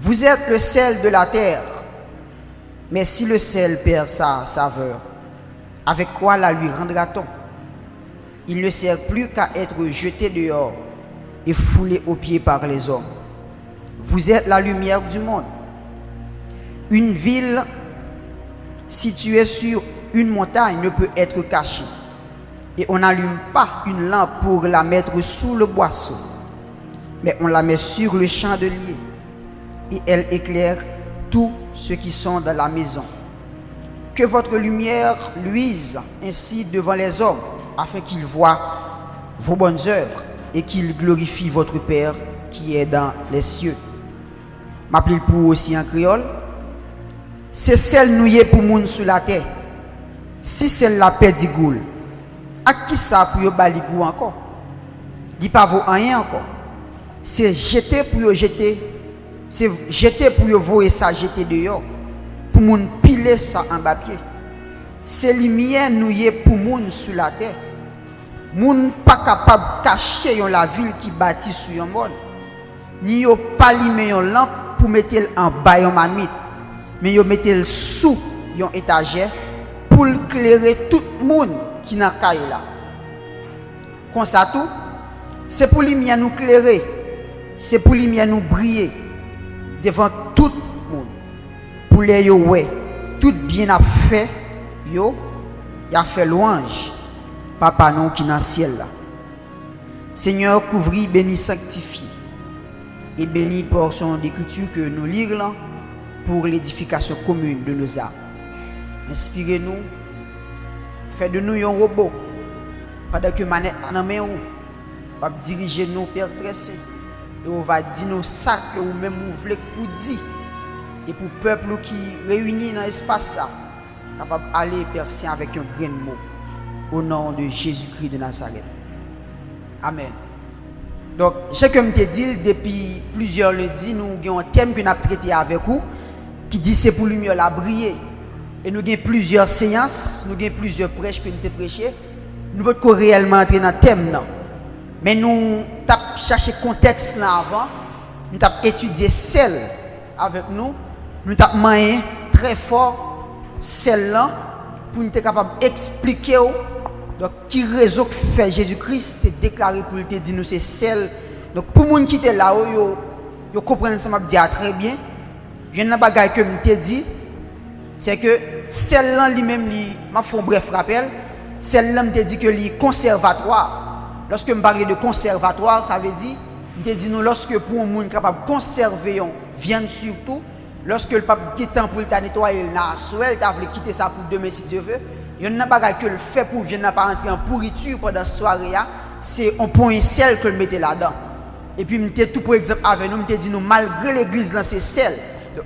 Vous êtes le sel de la terre, mais si le sel perd sa saveur, avec quoi la lui rendra-t-on? Il ne sert plus qu'à être jeté dehors et foulé aux pieds par les hommes. Vous êtes la lumière du monde. Une ville située sur une montagne ne peut être cachée. Et on n'allume pas une lampe pour la mettre sous le boisseau, mais on la met sur le chandelier et elle éclaire tous ceux qui sont dans la maison. Que votre lumière luise ainsi devant les hommes, afin qu'ils voient vos bonnes œuvres et qu'ils glorifient votre Père qui est dans les cieux. M'appelle pour aussi en créole. C'est celle nouillée pour moun sur la terre. Si celle la perd du goût, à qui ça pour yo bali goût encore? Il pas vaut rien encore. C'est jeter pour yo jeter. C'est jeter pour yo voyer ça jeter dehors. Pour moun piler ça en bas pied. C'est lumière nouillée pour moun sur la terre. Moun pas capable cacher la ville qui bâtit sur un monde. Ni yo pas limer une lampe pour mettre en bas yon mamite, mais yo mettre sous yon étagère pour éclairer tout le monde qui n'a caille là. Comme ça tout, c'est pour lumière nous éclairer, c'est pour lumière nous briller devant tout le monde. Pour les yo ouais, tout bien a fait yo, y a fait louange. Papa nous qui dans le ciel là. Seigneur, couvris, bénis, sanctifie. Et bénis portion d'écriture que nous lisons pour l'édification commune de nos âmes. Inspirez-nous, faites de nous un robot. Pendant que manette en main ou, va diriger nous, Père très saint. Et on va dire nous ça que vous même vous voulez pour dire. Et pour le peuple qui réunit dans l'espace ça, capable d'aller, Père saint, avec un grand mot. Au nom de Jésus-Christ de Nazareth. Amen. Donc, je comme te dit, depuis plusieurs lundis, nous avons un thème que nous avons traité avec vous, qui dit c'est pour lumière la briller. Et nous avons plusieurs séances, nous avons plusieurs prêches que nous avons prêchés. Nous ne pouvons pas réellement entrer dans le thème. Non. Mais nous avons cherché le contexte là avant, nous avons étudié celle avec nous, nous avons manié très fort celle-là pour nous être capable d'expliquer. Donc, qui raison que fait Jésus-Christ te déclaré pour te dire nous c'est celle. Donc, pour les gens qui étaient là, ils comprennent ça, je très bien. Je ne sais pas que je te dis, c'est que celle-là, lui-même, m'a fait un bref rappel. Celle-là, me dit que les conservatoire. Lorsque je parle de conservatoire, ça veut dire, je dis nous, lorsque pour un monde capable de conserver une viande surtout, lorsque le pape quitte pour le nettoyer, il a voulu quitter ça pour demain si Dieu veut. Il n'y a pas que le fait pour ne pas entrer en pourriture pendant la soirée, c'est un point sel que le mettez là-dedans. Et puis, je tout pour exemple avec nous, je dit nous, malgré l'église, c'est sel.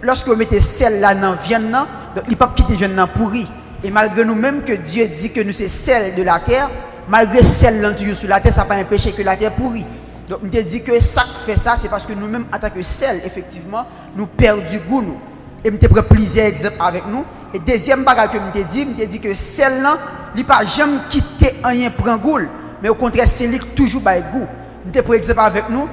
Lorsque vous mettez sel là dans la viande, il ne peut pas quitter la viande pourri. Et malgré nous, même que Dieu dit que nous, c'est sel de la terre, malgré sel là toujours sur la terre, ça n'a pas empêché que la terre pourrit. Donc, je dit que ça fait ça, c'est parce que nous-mêmes, en tant que sel, effectivement, nous perdons du goût. Nous. Et je prends plusieurs exemples avec nous. Et deuxième bagage que je me dit que celle-là, il n'a pas jamais quitté rien prend goût, mais au contraire, c'est lui qui toujours bail goût. Je prends exemple avec nous,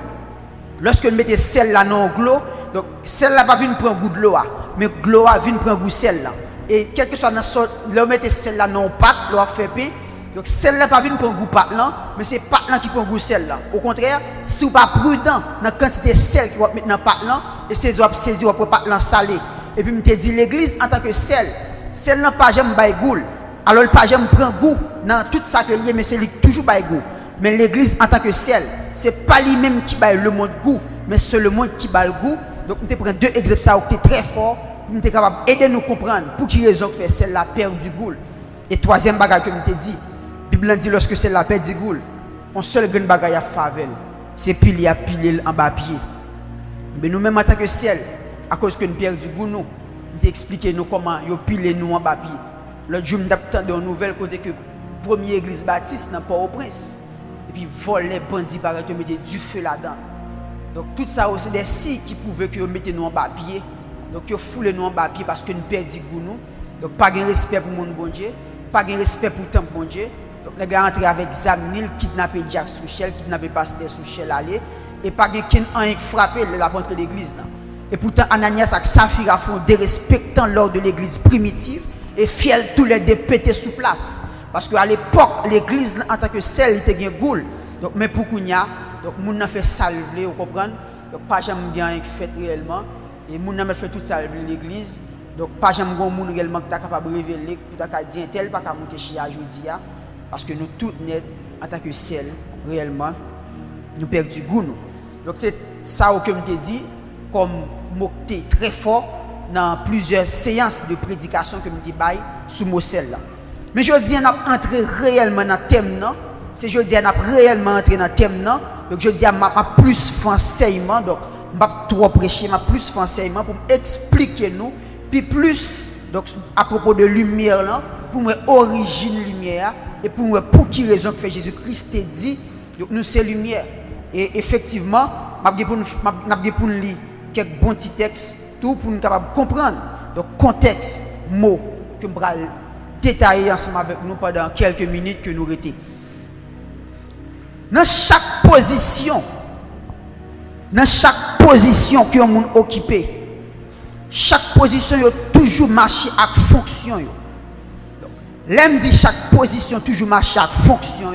lorsque nous mettons celle-là dans l'eau, donc celle-là va venir prendre goût de l'eau, mais l'eau va venir prendre goût celle-là. Et quel que soit dans sorte, là mettez celle-là dans le pâte, l'eau fait pain. Donc celle-là va venir prendre goût pâte là, mais c'est pâte là qui prend goût celle-là. Au contraire, si vous pas prudent dans la quantité de sel que vous mettez dans pâte là, et c'est vous saisir pour pâte là salé. Et puis, je me dis, l'église en tant que sel n'a pas jamais bail goût. Alors, le pas jamais prend goût dans tout ça que lié, mais c'est lui toujours bail goût. Mais l'église en tant que sel, c'est pas lui-même qui bail le monde goût, mais c'est le monde qui bail le goût. Donc, je prends deux exemples ça qui est très fort, pour nous capable d'aider nous comprendre pour qui raison que fait celle la perd du goût. Et troisième bagage que je me dis, la Bible dit lorsque celle la perd du goût, on seul grand bagage à favel, c'est pile en bas pied. Mais nous-mêmes en tant que sel, à cause que nous perdons du goût, nous expliquer nous comment nous piler nous en papier. L'autre jour, nous avons une nouvelle côté que la première église baptiste n'a pas au prince. Et puis, voler les bandits par exemple, mettre du feu là-dedans. Donc, tout ça aussi des signes qui pouvaient que nous mettions nous en papier. Donc, nous foulez nous en papier parce que nous perdons du goût. Nous. Donc, pas de respect pour mon bon Dieu, pas de respect pour le temple bon Dieu. Donc, nous avons entré avec Zamnil, kidnappé Jack Souchel, kidnappé Pasteur Souchel aller. Et pas de qui a frappé la porte de l'église. Et pourtant, Ananias et Saphira font des respectants lors de l'église primitive et fiel tous les deux pétés sous place. Parce qu'à l'époque, l'église en tant que celle était bien goule. Donc, mais pour Kounia, donc, moun a fait salver, vous comprenez? Donc, pas jamais bien fait réellement. Et moun a fait toute salver l'église. Donc, pas jamais bon moun réellement qui est capable de révéler, pour dire tel, pas qu'à monter chez aujourd'hui. Parce que nous tous net en tant que celle, réellement, nous perdons du goût. Donc, c'est ça que je te dis, comme mot-clé très fort dans plusieurs séances de prédication que je te dis sous mot celle là. Mais je dis, on a entré réellement dans le thème. C'est je dis, on a réellement entré dans le thème. Donc, je dis, on a plus fait enseignement. Donc, je ne vais pas trop prêcher, mais plus fait enseignement pour expliquer nous. Puis plus, donc, à propos de lumière, là, pour moi, origine lumière. Et pour moi, pour qui raison que Jésus-Christ t'a dit, donc, nous, c'est lumière. Et effectivement, je vais pour lire quelques bons petits textes, tout pour nous capables de comprendre. Donc, contexte, mots, que je vais détailler ensemble avec nous pendant quelques minutes que nous restons. Dans chaque position que nous occupons, chaque position a toujours marché avec fonction. L'aime dit chaque position toujours marché avec fonction.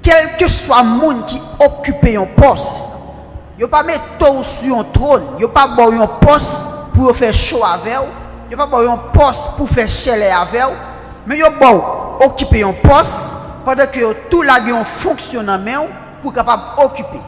Quel que soit le monde qui occupe un poste, il ne pas mettre tout sur un trône, il ne pas avoir un poste pour faire chaud avec vous, il ne pas avoir un poste pour faire chaleur avec vous, mais il va occuper un poste pendant que tout là a un fonctionnement pour capable occuper.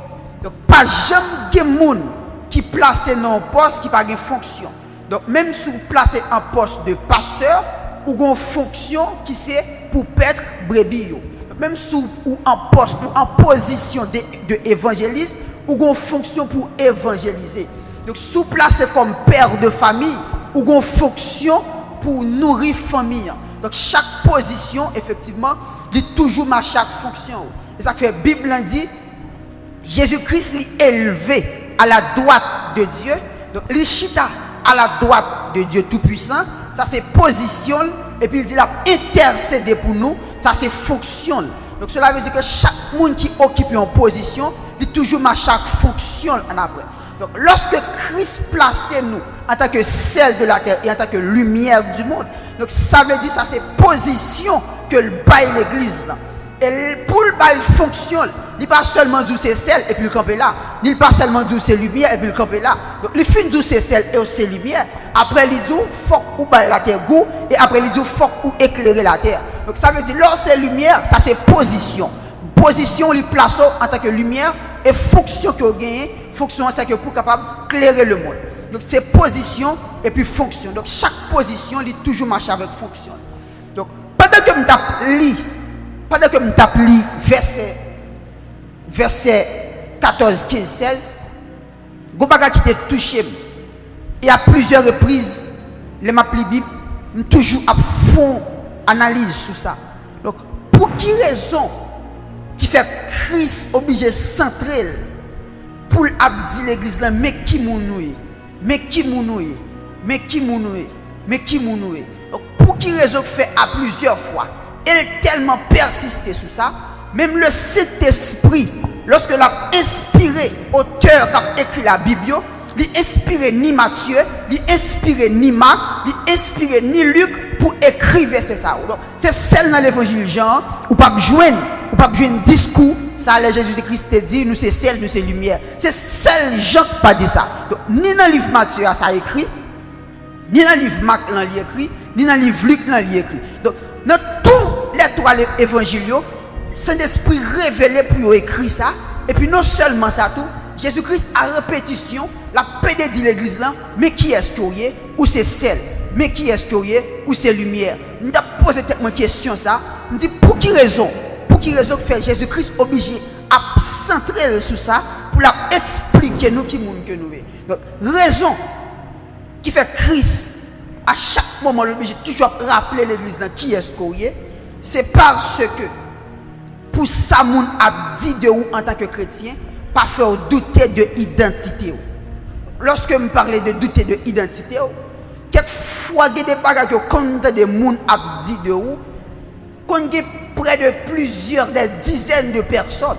Donc pas jamais de monde qui place dans un poste qui n'a pas de fonction. Donc même si vous placez un poste de pasteur ou une fonction qui c'est pour paître brebis. Même si vous en poste ou en position d'évangéliste ou une fonction pour évangéliser. Donc si vous placez comme père de famille ou une fonction pour nourrir famille. Donc chaque position effectivement il toujours ma chaque fonction. Et ça fait la Bible dit Jésus-Christ est élevé à la droite de Dieu. Donc il chita à la droite de Dieu Tout-Puissant. Ça c'est position. Et puis il dit là, intercéder pour nous. Ça c'est fonction. Donc cela veut dire que chaque monde qui occupe une position, il toujours ma chaque fonction en après. Donc lorsque Christ place nous en tant que sel de la terre et en tant que lumière du monde, donc ça veut dire ça c'est position que le bail l'église là. Et pour le bail fonctionne, il pas seulement dire c'est sel et puis le camper là, il pas seulement dire c'est lumière et puis le camper là. Donc il fin dire c'est sel et c'est lumière. Après il dit faut ou bail la terre goût et après il dit faut ou éclairer la terre. Donc ça veut dire lorsque c'est lumière, ça c'est position. Position il place en tant que lumière et fonction que vous gagnez, fonction c'est que pour capable éclairer le monde. Donc c'est position et puis fonction. Donc chaque position il toujours marche avec fonction. Donc pendant que je tape verset 14, 15, 16, je qui te touché. Et à plusieurs reprises, les Bible, toujours à fond analyse sur ça. Donc, pour qui raison qui fait Christ obligé de centrer pour dire l'église là, mais qui mounoué, mais qui mounoué, mais qui mounoué, mais qui mounoué. Donc, pour qui raison qui fait à plusieurs fois, elle tellement persisté sur ça, même le Saint-Esprit, lorsque l'a inspiré, auteur qui a écrit la Bible, il inspiré ni Matthieu, il inspiré ni Marc, il inspiré ni Luc pour écrire c'est ça. C'est celle dans l'évangile Jean, ou pas joindre discours, ça les Jésus-Christ te dit, nous c'est celle, nous c'est lumière. C'est celle Jean qui pas dit ça. Donc, ni dans le livre Matthieu ça écrit, ni dans le livre Marc là il écrit, ni dans le livre Luc là il écrit. Donc dans tous les trois évangiles, Saint-Esprit révélé pour écrire ça. Et puis non seulement ça tout, Jésus-Christ à répétition, la pédé dit l'église là, mais qui est-ce qu'il y a ou c'est celle, mais qui est-ce qu'il y a ou c'est lumière. Je me posé une question ça, je me dis pour qui raison que fait Jésus-Christ obligé à centrer sur ça pour la expliquer nous qui monde que nous est. Donc raison qui fait Christ à chaque moment obligé toujours rappeler l'église là qui est-ce qu'il y a, c'est parce que pour ça moun a dit de vous en tant que chrétien, pas faire douter de l'identité. Lorsque je parlais de douter de l'identité, quelquefois il y a des bagages que quand des gens a dit de vous, quand il y a près de plusieurs, des dizaines de personnes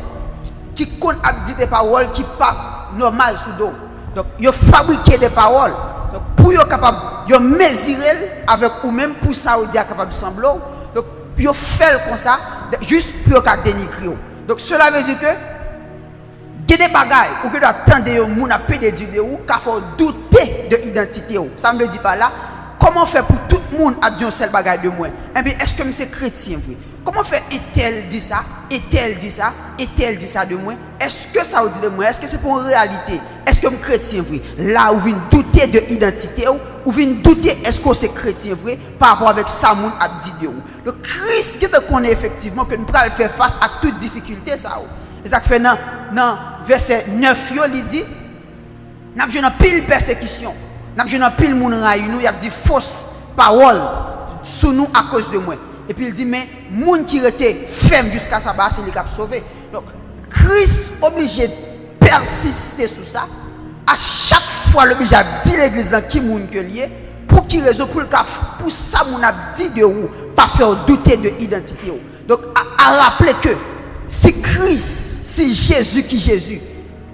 qui ont dit des paroles qui ne sont pas normales sous dos. Donc, ils fabriqué des paroles. Donc, pour être capable de mesurer avec ou même pour ça, ils sont capable de sembler. Donc, ils fait comme ça, juste pour être dénigrer. Donc, cela veut dire que il y a des bagailles ou que tu attends des gens qui ont des idées ou qui font douter de l'identité. Ça me le dit pas là. Comment faire pour tout le monde à dire un seul bagaille de moi? Eh bien, est-ce que je suis chrétien? Oui? Comment faire et tel dit ça, et tel dit ça, et tel dit ça de moi? Est-ce que ça vous dit de moi? Est-ce que c'est pour une réalité? Est-ce que je suis chrétien vrai? Là où vous douter de l'identité ou vous douter est-ce que c'est chrétien vrai par rapport avec ça moun a dit de vous? Le Christ qui te connaît effectivement que nous pouvons faire face à toute difficulté ça. Et ça fait dans verset 9 il dit n'a pas une pile persécution, n'a pas une pile moun raï nous, il a dit fausse parole sous nous à cause de moi. Et puis il dit, mais moun qui était ferme jusqu'à sa base, c'est lui qui a sauvé. Donc, Christ obligé de persister sur ça. À chaque fois, l'obligé à dire l'église dans qui moun que lié, pour qui raison, pour ça, moun a dit de vous, pas faire douter de l'identité. Donc, à rappeler que si Christ, si Jésus qui Jésus,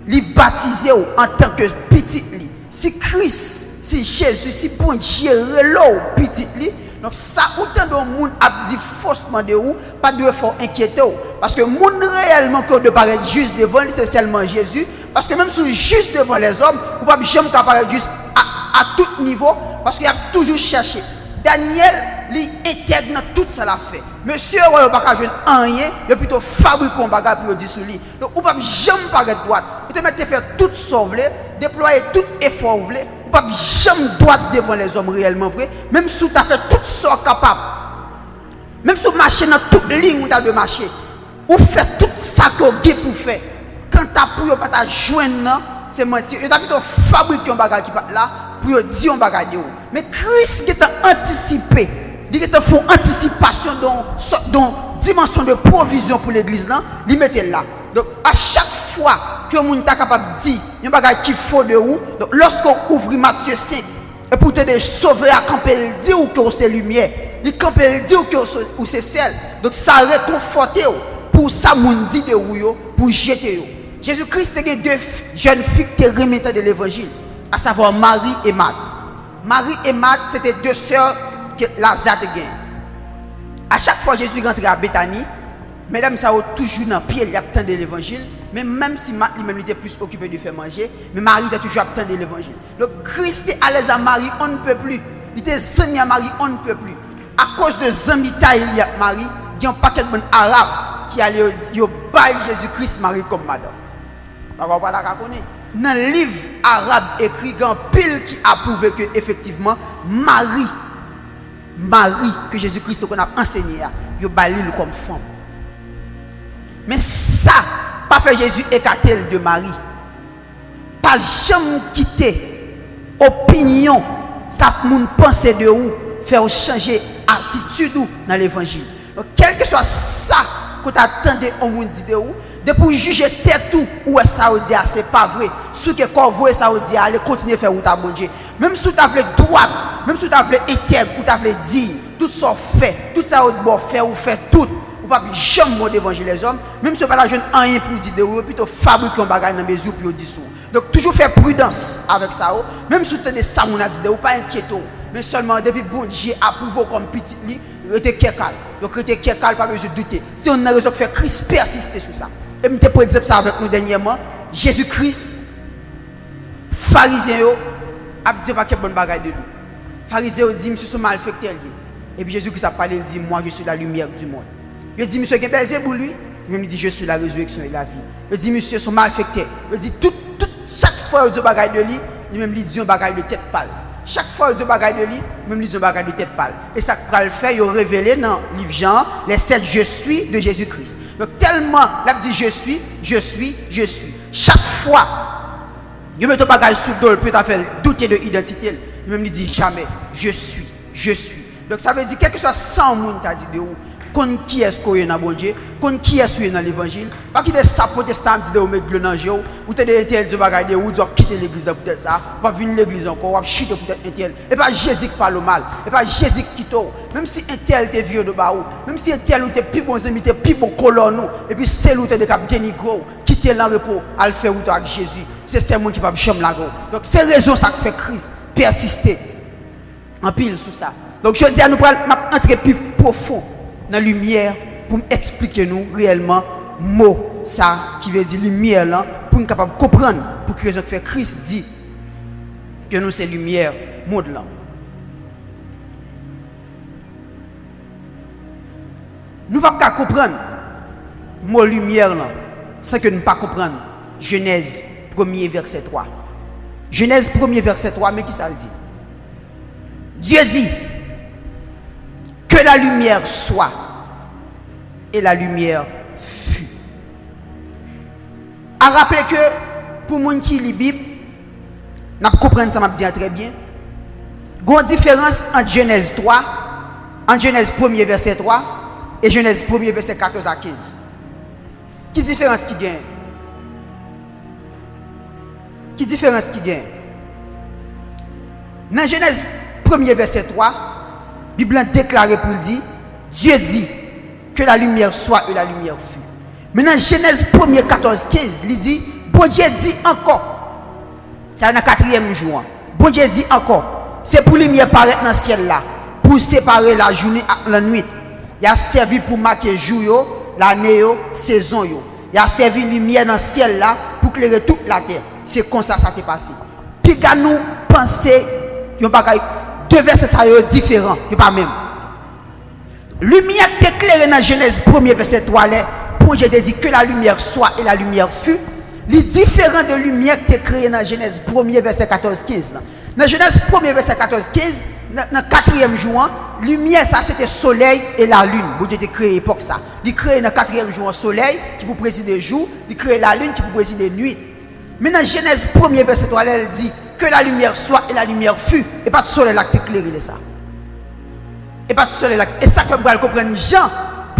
lui baptisé en tant que petit li, si Christ, si Jésus, si bon Dieu, l'eau petit li, donc ça, autant de monde a dit faussement de vous, pas de faut inquiéter. Parce que monde réellement que de paraître juste devant, c'est seulement Jésus. Parce que même si juste devant les hommes, vous ne pouvez jamais apparaître juste à tout niveau, parce qu'il a toujours cherché. Daniel, lui, intègre dans tout ça l'a fait. Monsieur, il n'a pas jouer rien, il a plutôt fabriqué un bagage pour dire sur lui. Donc, vous ne pouvez jamais paraître droite. Vous pouvez faire tout sauver, déployer tout effort, vous ne pouvez jamais droite devant les hommes réellement vrai. Même si vous avez fait tout ça capable, même si vous marchez dans toute ligne où vous avez marché, vous faites tout ça que vous avez pour faire. Quand tu as pour pas joindre, c'est mentir. Vous avez plutôt fabriqué un bagage qui est là pour dire un bagage de vous. Mais Christ qui est anticipé, il te fait anticipation dans dimension de provision pour l'église là, il mette là. Donc à chaque fois que vous êtes capable de dire un bagage qui faut de vous, donc lorsqu'on ouvre Matthieu 5 et pour te sauver à camper le dire que c'est lumière, il camper le dire que c'est sel. Donc ça réconforte pour ça moun dit de vous pour jeter vous. Jésus-Christ a deux jeunes filles qui remettent de l'évangile, à savoir Marie et Marthe. Marie et Marthe, c'était deux sœurs que Lazare a gagné. À chaque fois que Jésus rentrait à Bethanie, mesdames, ça a toujours dans le pied, il attend de l'évangile. Mais même si Marthe lui-même était plus occupé de faire manger, mais Marie était toujours attendu de l'évangile. Donc Christ est à l'aise à Marie, on ne peut plus. Il était zami à Marie, on ne peut plus. À cause de Zamita il y a Marie, il y a un paquet de arabes qui allaient bailler Jésus-Christ Marie comme madame. Dans le livre arabe écrit, il y a un pile qui a prouvé que effectivement Marie que Jésus-Christ a enseigné, il a comme femme. Mais ça, pas fait Jésus écarter de Marie. Pas jamais quitter opinion, ça moun penser de vous, faire changer attitude dans l'évangile. Donc, quel que soit ça que tu attendais au monde de vous, de pour juger tête tout ou ça veut dire c'est pas vrai. Ce que quand vous ça veut dire allez continuer à faire ou ta bon Dieu. Même si tu as fait droit, même si tu as fait intègre, ou tu as fait dire, tout ça fait, tout ça vous faire ou faire tout. Ou pas jamais mot d'évangile les hommes, même si vous pas jeune rien pour dire de vous, plutôt fabriquer un bagage dans mesure pour dire ça. Donc toujours faire prudence avec ça. Même si tu as des ça mon a dit de vous pas inquiéter, mais seulement depuis bon Dieu approuvé comme petit lit, rester calme. Donc rester calme pas besoin de douter. Si on a raison de faire Christ persister sur ça. Et je peux dire ça avec nous dernièrement, Jésus-Christ pharisien a dit pas quel bon bagage de lui. Pharisien dit monsieur sont malfectés. Et puis Jésus-Christ a parlé, il dit moi je suis la lumière du monde. Il dit monsieur qui est Belzéboul lui, il dit je suis la résurrection et la vie. Il dit monsieur sont malfectés. Il dit chaque fois il dit bagage de lui, il même dit un bagage de tête pâle. Chaque fois il dit bagage de lui, même il dit un bagage de tête pâle. Et ça va le faire, il révélé dans le livre Jean les 7 je suis de Jésus-Christ. Donc tellement il dit je suis. Chaque fois il met un bagage sous le dos pour faire douter de l'identité. Il même dit jamais je suis. Donc ça veut dire quelque soit 100 monde t'a dit de vous. Qui est-ce qu'on est dans bon Dieu, qui est-ce qu'on est dans l'évangile, pas qui des protestants dit de vous mettre dans Dieu, ou te des tel de bagaille de vous doit quitter l'église peut-être ça, pas venir l'église encore, ou chuter peut-être un tel. Et pas Jésus qui parle mal, et pas Jésus qui quitte. Même si un tel te vieux de bas, même si un tel ou te plus bon ami, te plus bon colon nous, et puis c'est l'autre de cap dénigrer, quitte quitter le repos, à le faire route avec Jésus. C'est ce monde qui va jamais la go. Donc c'est raison ça fait Christ persister en pile sur ça. Donc je dis à nous pour entrer plus profond dans la lumière pour expliquer nous réellement mot ça qui veut dire lumière là pour nous capable comprendre pour que raison que fait Christ dit que nous c'est lumière monde là. Nous ne pouvons pas comprendre le mot lumière là, sans que nous ne pas comprendre Genèse 1er verset 3. Genèse 1er verset 3, mais qui ça le dit? Dieu dit que la lumière soit et la lumière fut. À rappeler que pour les gens qui lisent la Bible, nous comprenons ça, je très bien. Il y a une différence entre Genèse 3, en Genèse 1er verset 3 et Genèse 1er verset 14 à 15. Qui différence qui gagne? Qui différence qui gagne? Dans Genèse 1er verset 3, la Bible a déclaré pour dire, Dieu dit que la lumière soit et la lumière fut. Maintenant Genèse 1er 14 15, il dit, bon Dieu dit encore, c'est dans le 4e jour, bon Dieu dit encore, c'est pour la lumière paraître dans le ciel là, pour séparer la journée et la nuit. Il a servi pour marquer jour, l'année, saison. Il a servi lumière dans le ciel là pour éclairer toute la terre. C'est comme ça ça t'est passé. Puis quand nous pensons, deux versets ça différents, il pas même. Lumière éclairée dans Genèse 1er verset 3 là, pour Dieu dit que la lumière soit et la lumière fut. Les différents de lumière qui est créé dans Genèse 1er verset 14-15. Dans Genèse 1er verset 14-15, dans le 4e jour, lumière ça c'était soleil et la lune. Bon Dieu a créé époque ça. Il crée dans le 4e jour soleil qui pour présider jour, il crée la lune qui pour présider nuit. Mais dans Genèse 1er verset 3, elle dit que la lumière soit et la lumière fut. Et pas de soleil là qui éclairé ça. Et pas de soleil là. Et ça fait pour comprendre Jean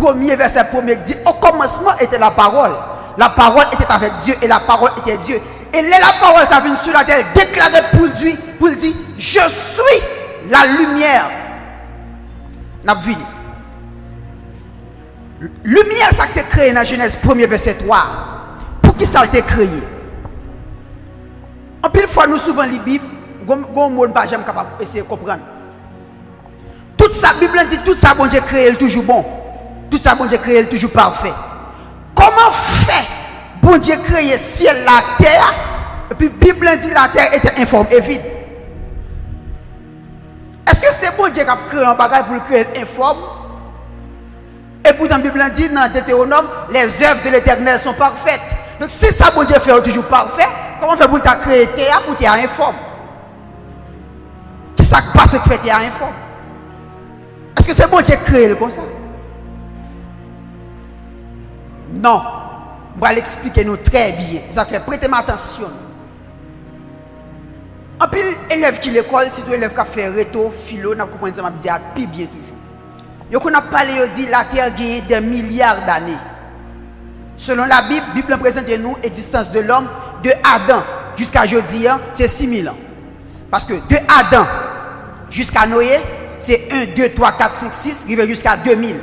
1er verset 1er dit au commencement était la parole. La parole était avec Dieu et la parole était Dieu. Et là, la parole, ça vient sur la terre, déclarée pour dire, je suis la lumière. N'a vu. Lumière, ça a été créé dans Genèse 1er verset 3. Pour qui ça a été créé? En pile fois, nous souvent les Bibles, on ne pas jamais capable d'essayer de comprendre. Toute sa Bible dit, tout ça, bon Dieu créé, est toujours bon. Tout ça, bon Dieu créé, est toujours parfait. Comment fait bon Dieu créer ciel, la terre, et puis la Bible dit la terre était informe et vide? Est-ce que c'est bon Dieu qui a créé un bagage pour le créer informe? Et pourtant la Bible dit dans Deutéronome, les œuvres de l'Éternel sont parfaites. Donc si ça bon Dieu fait toujours parfait, comment fait pour créer terre pour terre informe? Qui ça passe que fait terre informe? Est-ce que c'est bon Dieu qui créé comme ça? Non, je vais l'expliquer nous très bien. Ça fait prêter attention. En plus, élève qui l'école, si tu élève qui a fait réto, philo, n'a compris ça m'a dit plus bien toujours. Yo qu'on a parlé, yo dit la terre gagne des milliards d'années. Selon la Bible présente nous l'existence de l'homme de Adam jusqu'à aujourd'hui, c'est 6000 ans. Parce que de Adam jusqu'à Noé, c'est 1 2 3 4 5 6, arrivé jusqu'à 2000.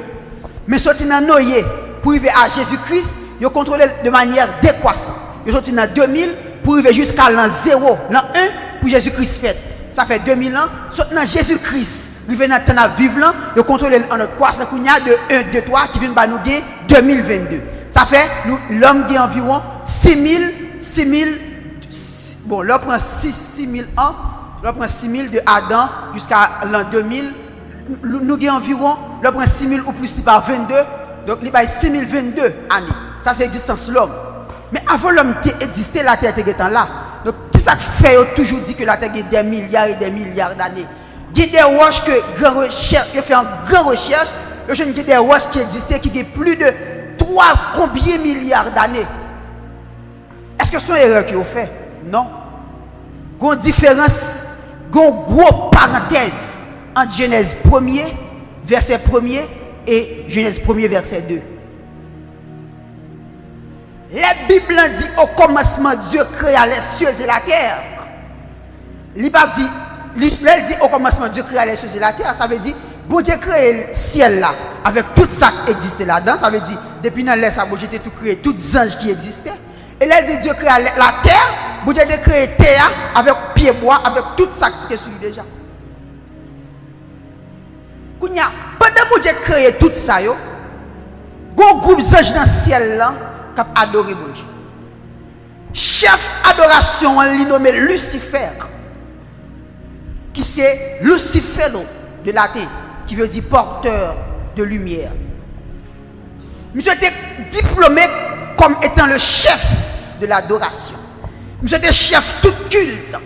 Mais sorti dans Noé pour arriver à Jésus-Christ, ils ont contrôlé de manière décroissante. Ils sont dans 2000 pour arriver jusqu'à l'an 0, l'an 1 pour Jésus-Christ fait. Ça fait 2000 ans. Dans Jésus-Christ, arrivé dans le temps de vivre là, ils ont contrôlé en croissance de 1, 2, 3 qui vient de nous gagner 2022. Ça fait l'homme qui a environ 6000, bon, là prend 6000 ans, là prend 6000 de Adam jusqu'à l'an 2000. Nous avons environ, là prend 6000 ou plus par 22. Donc, il y a 6022 années. Ça, c'est l'existence de l'homme. Mais avant l'homme d'exister, la terre était là. Donc, qu'est-ce que ça fait toujours dit que la terre a des milliards et des milliards d'années? Il y a des roches que grand recherche, qui fait une grande recherche. Il y a des roches qui existaient qui ont plus de 3 combien milliards d'années. Est-ce que c'est une erreur qu'ils ont fait? Non. Il y a une différence, il y a une grosse parenthèse entre Genèse 1er, verset 1er, et Genèse 1er verset 2. La Bible dit au commencement Dieu créa les cieux et la terre. Il dit au commencement Dieu créa les cieux et la terre, ça veut dire bon Dieu créé le ciel là avec tout ça qui existait là-dedans, ça veut dire depuis dans l'air ça bon Dieu tout créé tous les anges qui existaient Et là, il dit Dieu crée la terre, vous Dieu créé la terre avec pied bois, avec tout ça qui est sur lui déjà. Pendant que Dieu créé tout ça, il y a un groupe d'anges dans le ciel là, qui a adoré Dieu. Chef adoration, on l'a nommé Lucifer, qui c'est Lucifero de la terre, qui veut dire porteur de lumière. Monsieur était diplômé comme étant le chef de l'adoration. Monsieur était chef tout culte.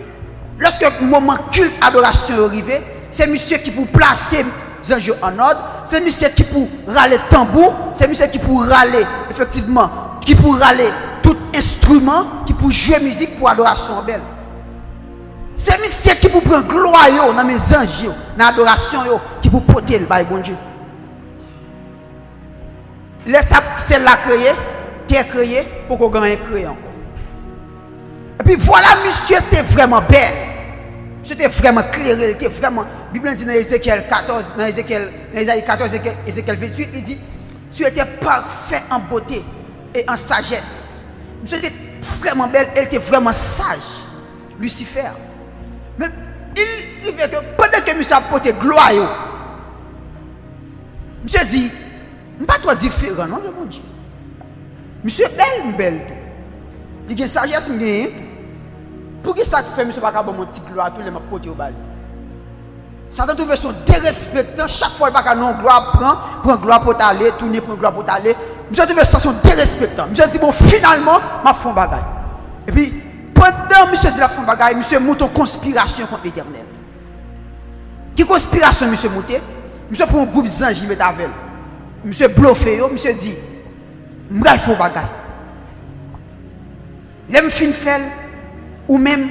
Lorsque le moment culte adoration est arrivé, c'est monsieur qui pour placer les anges en ordre, c'est monsieur qui pour râler tambour, c'est monsieur qui pour râler effectivement, qui pour râler tout instrument, qui pour jouer musique pour adoration belle. C'est monsieur qui pour prendre gloire dans mes anges, dans l'adoration, qui pour porter le bail bon Dieu. C'est la créé, terre créée, pour qu'on gagne créé encore. Et puis voilà, monsieur était vraiment belle. Monsieur était vraiment clair, il était vraiment. La Bible dit dans Ézéchiel 14, dans Ésaïe 14, Ézéchiel 28, il dit tu étais parfait en beauté et en sagesse. Monsieur était vraiment belle, elle était vraiment sage. Lucifer. Mais il veut que pendant que monsieur a porté gloire, monsieur dit, je ne suis pas trop différent, non, de mon Dieu. Monsieur est belle. Il y a une sagesse, pour que ça fait, monsieur, pas mon petit gloire, tout le monde porté au bal. Satan trouve son dérespectant, chaque fois qu'il n'y a non gloire, prend gloire pour t'aller, tourner pour gloire pour t'aller. Monsieur trouve ça son dérespectant. Monsieur dit, bon, finalement, je fais un bagage. Et puis, pendant monsieur dit la fond bagage, monsieur monte en conspiration contre l'Éternel. Qui conspiration monsieur monte? Monsieur prend un groupe d'anges, il met avec. Monsieur bluffé, monsieur dit, je vais faire un bagage. L'aime fin faire, ou même,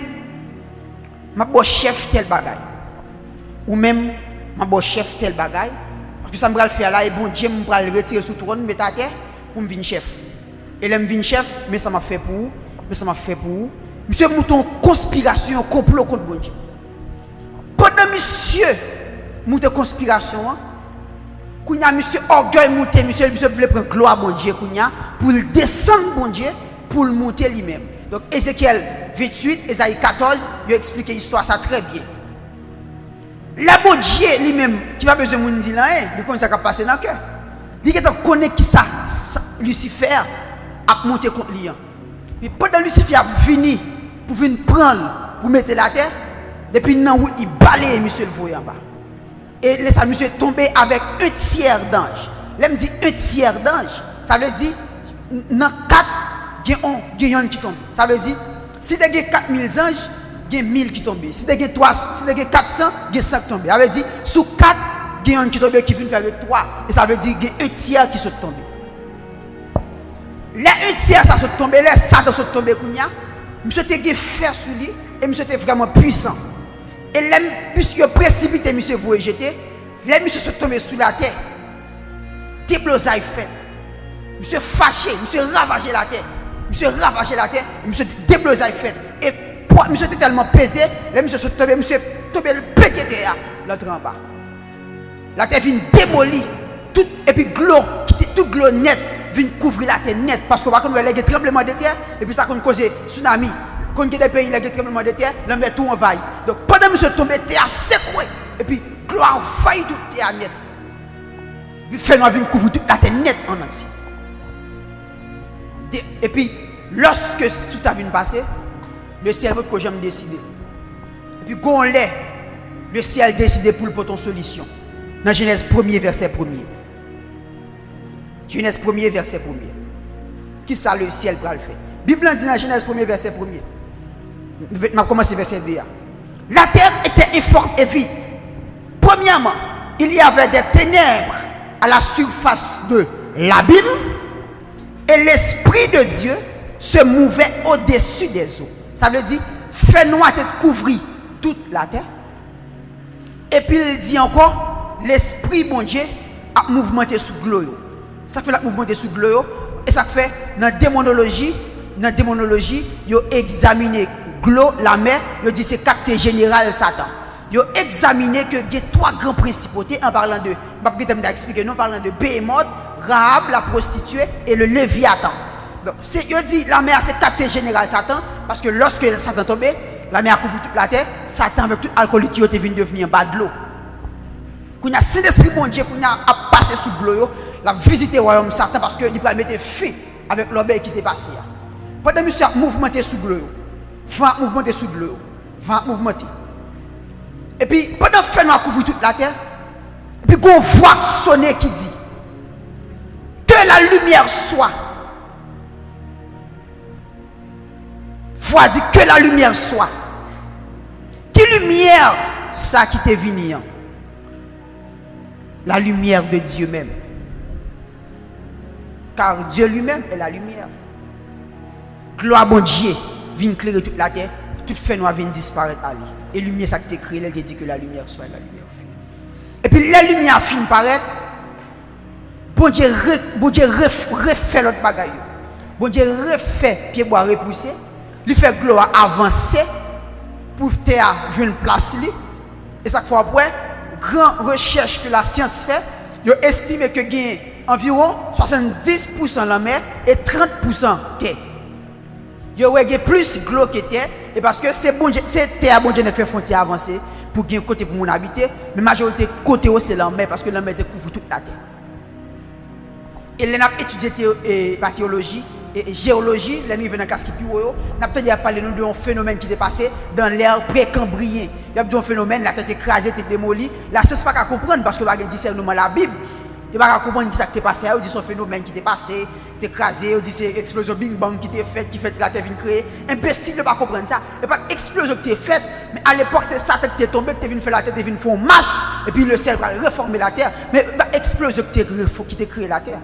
ma bon chef tel bagage. Ou même, ma bon chef tel bagage. Parce que ça me va le faire là, et bon Dieu me va le retirer sous le trône, mettre à terre, pour me venir chef. Et l'aime venir chef, mais ça m'a fait pour vous, mais ça m'a fait pour vous. Monsieur mouton conspiration, complot contre bon Dieu. Pendant monsieur mouton conspiration, kounya monsieur orgueil monter, monsieur voulait prendre gloire bon Dieu kounya pour le descendre bon Dieu pour le monter lui-même. Donc Ézéchiel 28, Ésaïe 14, il a expliqué l'histoire ça très bien. La bon Dieu lui-même qui va besoin de dire là, il connaît ça qui a passé dans le cœur. Il connaît qui ça Lucifer a monté contre lui. Et pendant Lucifer a venu pour venir prendre, pour mettre la terre, depuis nan où il balaye monsieur le voyant en bas. Et laisse monsieur tomber avec un tiers d'ange. Là me dit un tiers d'ange, ça veut dire dans 4, il y a un qui tombe. Ça veut dire si tu as 4000 anges, il y a 1000 qui tombent. Si tu as 400, il y a 5 qui tombent. Ça veut dire sous 4, il y a un qui tombe qui vient faire 3. Et ça veut dire qu'il y a un tiers qui se tombe. Là, un tiers ça se tombe, là, ça se tombe. Monsieur était fer sur lui et monsieur était vraiment puissant. Et là, puisque précipité, monsieur vous jeté, là, monsieur se tombé sur la terre. Déblosaille fait. Monsieur fâché, monsieur ravagé la terre. Monsieur ravagé la terre, monsieur déblosaille fait. Et monsieur était tellement pesé, là, monsieur se tombé, monsieur tombé le pété terre, l'autre en bas. La terre vient démolie, et puis tout l'eau net vient couvrir la terre net. Parce que par contre, il y a des tremblements de terre, et puis ça cause tsunami. Quand il y a des pays, il y a des tremblements de terre, là, met tout envahi. Donc pendant que monsieur tombé, terre secouée, et puis gloire envahit toute terre net. Il fait nous couvrir toute la terre net en entier. Et puis, lorsque tout ça vient passer, le ciel veut que j'aime décider. Et puis, quand on l'est, le ciel décide pour ton solution. Dans Genèse 1er, verset 1er. Genèse 1er, verset 1er. Qui ça le ciel va le faire? La Bible dit dans Genèse 1er, verset 1er. Je vais commencer verset 2. La terre était informe et vide. Premièrement, il y avait des ténèbres à la surface de l'abîme. Et l'Esprit de Dieu se mouvait au-dessus des eaux. Ça veut dire, fais-nous à tête couvrir toute la terre. Et puis il dit encore, l'Esprit, bon Dieu, a mouvementé sous l'eau. Ça fait la mouvementer sous l'eau. Et ça fait, dans la démonologie, ils ont examiné l'eau, la mer, ils ont dit c'est 4, c'est général Satan. Ils ont examiné que il y a 3 grands principautés en parlant de, je vais expliquer, nous parlant de Béhémoth, Rahab, la prostituée, et le Léviathan. Donc, il dit la mer c'est quartier général Satan, parce que lorsque Satan tombé, la mer a couvert toute la terre, Satan avec tout alcoolique est venu devenir en bas de l'eau. Quand il y a Saint-Esprit bon Dieu, quand il a passé sous l'eau, il a visité le royaume Satan parce qu'il va mettre feu avec l'obéi qui était passé. Pendant que monsieur a mouvementé sous l'eau, va mouvementer sous l'eau, va mouvementer. Et puis, pendant que le feu a couvert toute la terre, et puis on voit sonner qui dit que la lumière soit. Foi dit que la lumière soit. Qui lumière ça qui t'est venu? La lumière de Dieu même. Car Dieu lui-même est la lumière. Gloire bon Dieu vient éclairer toute la terre, tout fait noir vient disparaître à lui. Et lumière ça qui t'est créé, elle te dit que la lumière soit, la lumière fut. Et puis la lumière finit paraître. Bon Dieu refait l'autre bagaille. Bon Dieu refait pied bois repoussé. Lui fait gloire avancer pour terre jouer une place li. Et ça fait après grande recherche que la science fait, il estime que gagne environ 70% la mer et 30% terre. Il y a plus gloire que terre et parce que c'est bon c'est terre bon Dieu n'a fait frontière avancer pour gagner côté pour mon habiter, mais majorité côté c'est la mer parce que la mer couvre toute la terre. Et les n'a étudié théologie et géologie, les nous venons casque plus haut, n'a peut-être parlé nous d'un phénomène qui est passé dans l'ère pré-cambrien. Il y a un phénomène la tête écrasée, tête démolie. Là c'est pas qu'à comprendre parce que va discernement la Bible. Il va comprendre qui ça qui est passé, il dit son phénomène qui est passé, écrasé, il dit c'est explosion bing bang qui est faite, qui fait que la terre vient créer. Imbécile ne pas comprendre ça. Il pas explosion qui est faite, mais à l'époque c'est ça qui est tombé, qui est venu faire la terre, qui est venu faire masse et puis le ciel va reformer la terre, mais explosion qui est créé la terre.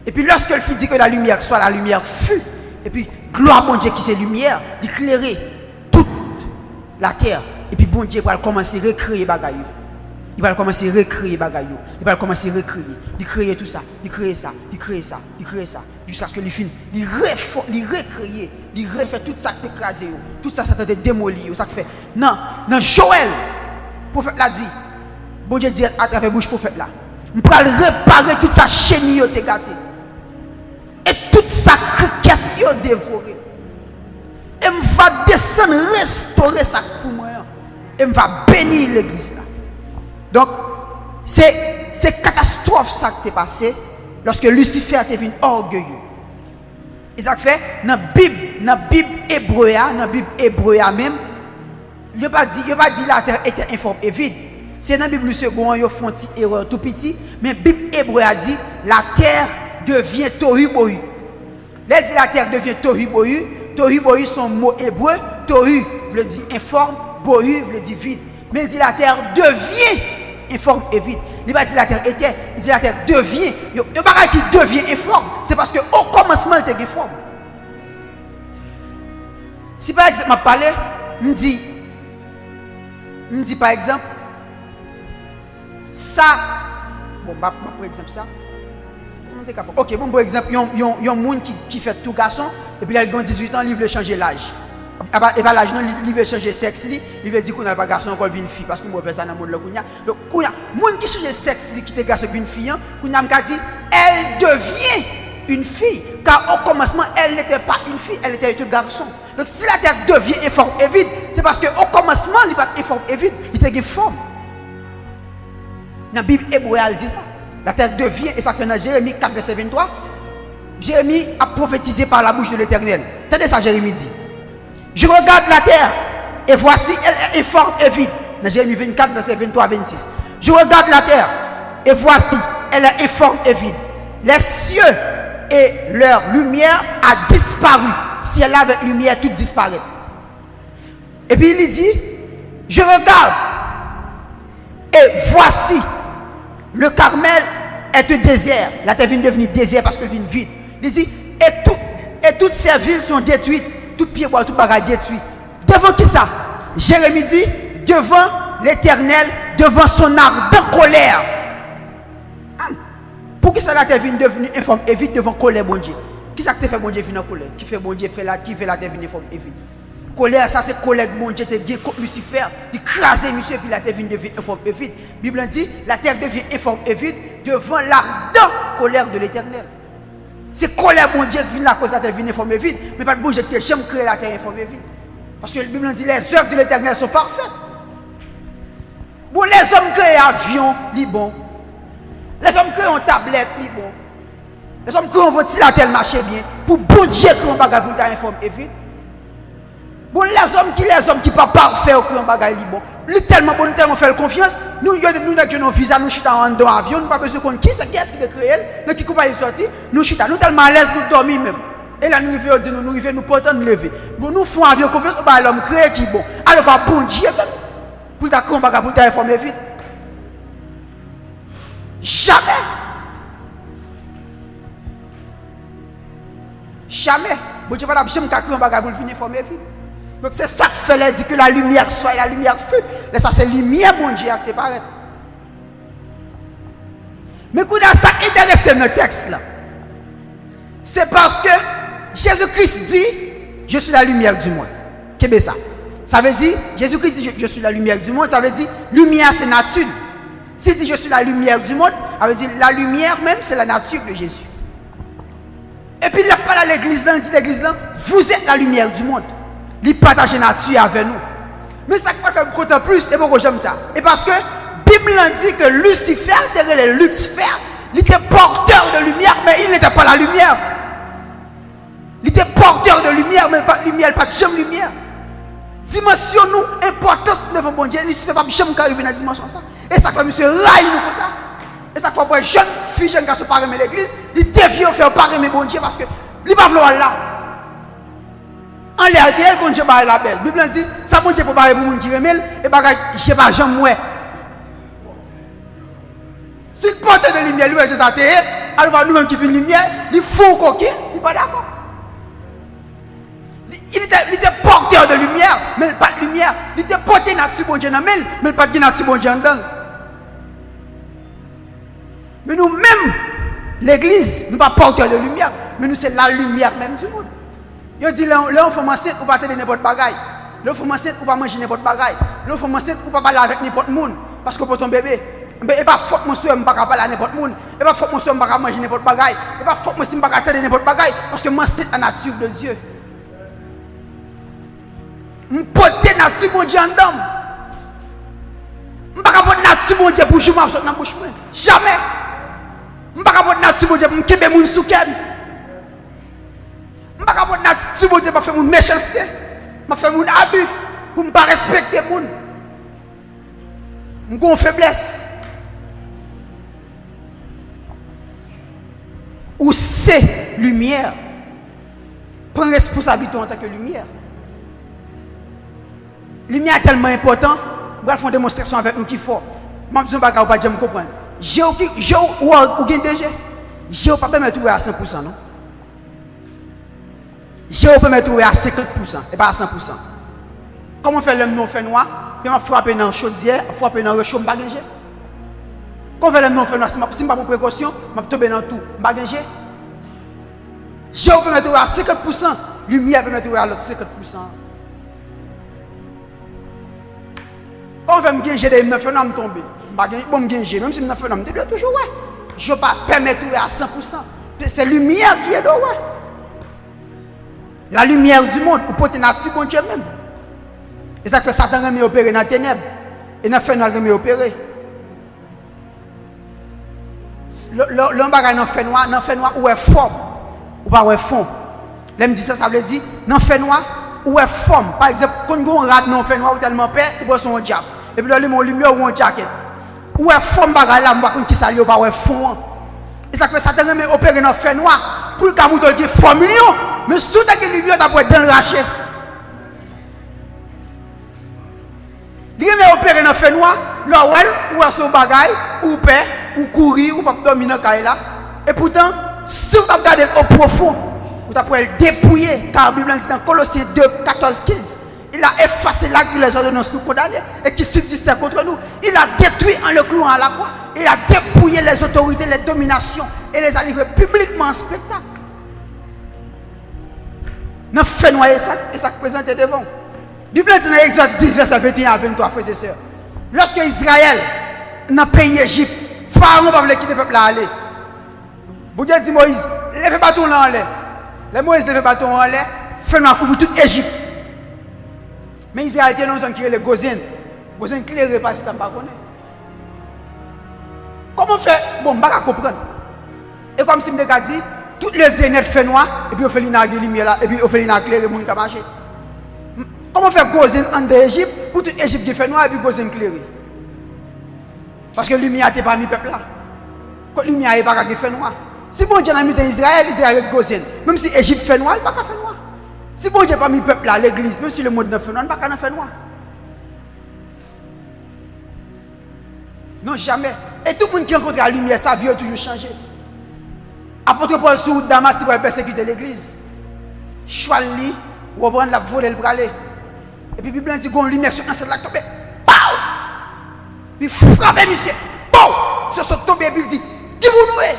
Et puis lorsque le fils dit que la lumière soit, la lumière fut. Et puis gloire bon Dieu qui c'est lumière, d'éclairer toute la terre. Et puis bon Dieu va commencer à recréer bagaille. Il va commencer à recréer bagaille. Il va commencer à recréer, de créer tout ça, de créer ça, de créer ça, de créer ça, jusqu'à ce que il finisse, il recréer, il refait tout ça qui est écrasé, tout ça ça est démoli, ça fait. Non, Joël, le prophète l'a dit. Bon Dieu dit à travers bouche prophète là. On va réparer toute sa chenille qui est gâtée. Et toute sa criquette est dévorée. Et je vais descendre, restaurer ça pour moi. Et je vais bénir l'église là. Donc, c'est catastrophe ça qui est passé lorsque Lucifer est venu orgueilleux. Et ça fait, dans la Bible hébreu, même, il n'a pas dit la terre était informe et vide. C'est dans la Bible second, il y a une erreur tout petit, mais la Bible hébreu a dit la terre devient tohu bohu. Là, dit la terre devient tohu bohu. Tohu bohu son mot hébreu. Tohu veut dire informe, bohu veut dire vide. Mais il dit la terre devient informe et vide. Il va dire la terre était, il dit la terre devient. Il n'y a pas qui devient informe. C'est parce qu'au commencement, il était informe. Si par exemple, je parle, je dis par exemple, ça, bon, par exemple ça. Ok, bon, par exemple, il y a un monde qui fait tout garçon, et puis il a 18 ans, il veut changer l'âge. Et pas l'âge, il veut changer sexe, il veut dire qu'on n'a pas garçon, encore une fille, parce que moi, je fais ça dans le monde. Donc, il y a un monde qui change sexe, qui est garçon une fille, qu'on a dit, elle devient une fille, car au commencement, elle n'était pas une fille, elle était un garçon. Donc, si la terre devient informe et vide, c'est parce qu'au commencement, il n'est pas informe et vide, il était une forme. Dans la Bible hébreu, elle dit ça. La terre devient, et ça fait dans Jérémie 4, verset 23. Jérémie a prophétisé par la bouche de l'Éternel. Tenez ça, Jérémie dit. Je regarde la terre, et voici, elle est informe et vide. Dans Jérémie 24, verset 23 à 26. Je regarde la terre, et voici, elle est informe et vide. Les cieux et leur lumière a disparu. Ciel avec lumière, tout disparaît. Et puis il dit, je regarde, et voici, le Carmel est un désert. La terre vient devenir désert parce qu'elle vient vide. Il dit, et toutes ces villes sont détruites. Tout pied bois, tout bagage détruit. Devant qui ça? Jérémie dit, devant l'Éternel, devant son ardente colère. Pour que ça la terre vienne devenir informe et vide devant colère, bon Dieu. Qui ça que fait bon Dieu venir en colère? Qui fait bon Dieu qui fait la terre venir informe et vide? Colère, ça c'est colère bon Dieu te dit contre Lucifer, il crase monsieur puis la terre vient devenir informe et vide. La Bible dit, la terre devient informe et vide devant l'ardente colère de l'Éternel. C'est colère bon Dieu qui vient la cause la terre vient former vide, mais pas de bon Dieu qui j'aime créer la terre former vide. Parce que la Bible dit les œuvres de l'Éternel sont parfaites. Bon, les hommes créent avion, li bon. Les hommes créent une tablette, li bon. Les hommes créent un ventilateur, marche bien. Pour bon Dieu créer un bagage pour t'informer vite. Bon, les hommes qui ne pas parfaits, créent un bagage li bon. Lui tellement bon, tellement fait confiance. Nous avons un visa, nous chita en dans avion, nous pas besoin de qui c'est qui a créé, nous qui coupe sorti, nous chita, nous tellement à l'aise pour dormir même. Et là nous arrivons, nous portons nous lever. Bon, nous faisons avion confiance, l'homme créé qui bon. Alors va bon Dieu même pour ta créer un bagage pour t'informer vite. Jamais. Jamais. Bon Dieu va jamais créer un bagage pour finir former vite. Donc c'est ça que fait dit que la lumière soit et la lumière fut. Et ça c'est lumière bon Dieu qui paraît. Mais quand ça intéresse dans le texte là, c'est parce que Jésus-Christ dit je suis la lumière du monde. Qu'est-ce que ça? Ça veut dire Jésus-Christ dit je suis la lumière du monde, ça veut dire lumière c'est nature. S'il dit je suis la lumière du monde, ça veut dire la lumière même c'est la nature de Jésus. Et puis il n'a pas l'église là, il dit l'église là, vous êtes la lumière du monde. Il partage la nature avec nous. Mais ça va faire beaucoup plus, et pourquoi j'aime ça? Et parce que la Bible dit que Lucifer, il était porteur de lumière, mais il n'était pas la lumière. Il était porteur de lumière, mais pas de lumière, pas de jamais lumière. Dimension nous, importance de notre bon Dieu, il ne fait pas jamais arriver dans la dimension ça. Et ça fait monsieur raille nous comme ça. Et ça fait pour jeune fille, jeune garçon pas aimer l'église, il devient faire pas aimer bon Dieu parce que il va vouloir là. En réalité, elle compte la belle. La Bible dit, ça bon Dieu pour parler pour moun qui remel et bagay j'ai pas jamais moi. S'il porte de lumière, lui Jésus a été, alors va nous-mêmes qui fait lumière, il faut coquin, il pas d'accord. Il était porteur de lumière, mais pas de lumière. Il était porté nature bon Dieu dans mais pas de nature bon Dieu dedans. Mais nous-mêmes, l'église, nous pas porteurs de lumière, mais nous c'est la lumière même du monde. Yo dit l'enfant enceinte ou pas te donner n'importe bagaille. L'enfant enceinte ou pas manger n'importe bagaille. L'enfant enceinte ou pas parler avec n'importe monde parce que pour ton bébé. Et pas faut que mon soeur pas parler à n'importe monde. Et pas faut que mon soeur pas manger n'importe bagaille. Et pas faut que mon pas te donner n'importe bagaille parce que moi c'est la nature de Dieu. Me porter nature bon Dieu en dame. Me pas porter nature bon Dieu pour jouer ma dans bouche moi. Jamais. Me pas porter nature bon Dieu pour me kebe moun souken. Je ne peux pas faire mon Dieu pour faire mon méchanceté, pour faire mon abus, pour ne pas respecter mon. Je suis en faiblesse. Ou c'est lumière. Prends responsabilité en tant que lumière. Lumière est tellement important. Je vais faire une démonstration avec nous qui faut. Je ne sais pas si vous comprendre. J'ai ou déjà. J'ai pas me trouver à 100%, non? J'ai peut me trouver à 50% et pas à 100%. Comment faire le nom fait noir? Puis je frappe dans la chaudière, frappe dans le chaud, je ne vais pas gagner. Comment faire le nom fait noir? Si je ne prends pas précaution, je vais tomber dans tout, je ne vais pas gagner. J'ai peut me trouver à 50%, lumière peut me trouver à l'autre 50%. Quand je vais gagner, je vais me tomber. Je vais gagner, même si je vais me tomber, toujours ouais. Je ne vais pas permettre de trouver à 100%. C'est la lumière qui est là, ouais. La lumière du monde, pour porter nature bon Dieu même. Et ça fait Satan remet opérer dans les ténèbres. Et dans le fait, nous remet opérer. L'homme bagaille dans le fait noir, où est forme, ou pas où est fond. L'homme dit ça, ça veut dire, dans le fait noir, où est forme. Par exemple, quand on rate dans le fait noir, ou tellement peur, il prend son diable. Et puis là, il y a une lumière ou un jacket. Où est forme bagaille là, on qui s'allie ou pas où est fond. Et ça fait Satan remet opérer dans le fait noir, pour le cas où il y a forme. Mais sous ta lumière, tu as dans le raché. Il va opérer dans le fait noir, là ou à son bagaille, ou paix, ou courir, ou pas dormir dans le là. Et pourtant, si tu as regardé au profond, tu as pu le dépouiller, car la Bible dit dans Colossiens 2, 14, 15, il a effacé l'acte que les ordonnances nous condamnaient et qui subsistaient contre nous. Il a détruit en le clouant à la croix. Il a dépouillé les autorités, les dominations et les a livrés publiquement en spectacle. Nous fait noyer ça et ça présente devant. La Bible dit dans Exode 10, verset 21 à 23, frères et sœurs. Lorsque Israël, dans le pays Égypte, Pharaon ne va pas quitter le peuple là aller. Vous Dieu dit Moïse, levez bâton là en l'air. Les Moïse levez bâton en l'air, fait noir couvre toute Égypte. Mais Israël était dans une zone qui est le Gozen. Gozen clairé parce que ça ne pas connaît. Comment faire? Bon, je ne vais pas comprendre. Et comme si je me dit, tout le dieu net fait noir, et puis on fait une lumière là, et puis on fait une claire et on va marcher. Comment faire Gozen en Égypte pour toute Égypte qui fait noir et puis Gozen clairé? Parce que la lumière n'était pas mis peuple là. Quand la lumière n'est pas fait noir. Si bon Dieu n'a mis Israël, Israël est Gozen. Même si Égypte fait noir, il n'a pas fait noir. Si bon Dieu n'a pas mis peuple là, l'église, même si le monde ne fait noir, il n'a pas fait noir. Non, jamais. Et tout le monde qui rencontre la lumière, sa vie a toujours changé. Apôtre Paul sur Damas, il va persécuter l'église. Chouali, ou prendre la voler le bralé. Et puis, la Bible dit qu'on lumière sur un seul lac tombé. Pow! Puis frappé, monsieur. Pow! Sur ce tombé, il dit, qui vous nouez?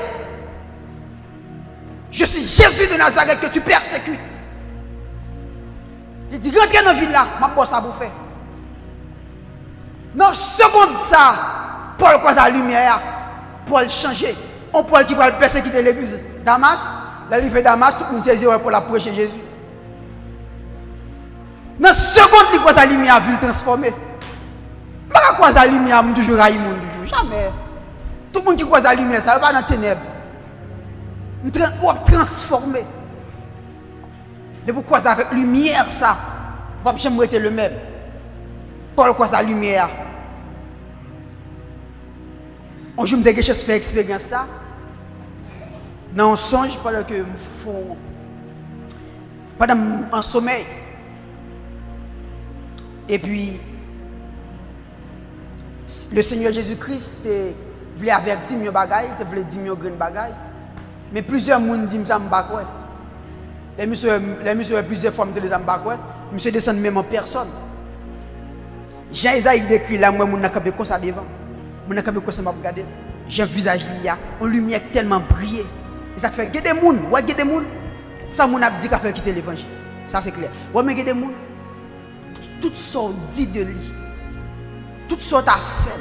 Je suis Jésus de Nazareth que tu persécutes. Il dit, rentrez dans la ville là, ma bosse à bouffer. Dans seconde ça, Paul croise la lumière, Paul changer. On Paul qui va persécuter l'église. Damas, là il fait Damas, tout le monde saisit pour la prêcher Jésus. Dans seconde, il croise la lumière, ville transformée. Je ne croise la lumière, je toujours Raïmond, toujours. Jamais. Tout le monde qui croise la lumière, ça va dans les ténèbres. On va transformer. De pourquoi ça avec lumière, ça, on va jamais être le même. Paul croise la lumière. On joue des choses faire expérience ça. Dans un songe, pendant que pendant un sommeil. Et puis, le Seigneur Jésus-Christ voulait avertir mes bagailles, il voulait dire mes grandes bagailles. Mais plusieurs personnes disent que je ne sais pas. Les messieurs, plusieurs fois, je ne sais pas. Monsieur descend même en personne. Jean-Isaïe décrit là, moi, je n'ai pas comme ça devant. Je n'ai pas comme ça regarder. J'ai un visage lié, une lumière tellement brillée. Et ça fait que des gens, ouais, des gens, ça mon a dit qu'il fait quitter l'évangile. Ça c'est clair. Ouais, mais des gens, toutes sortes dit de lui, toutes sortes à faire.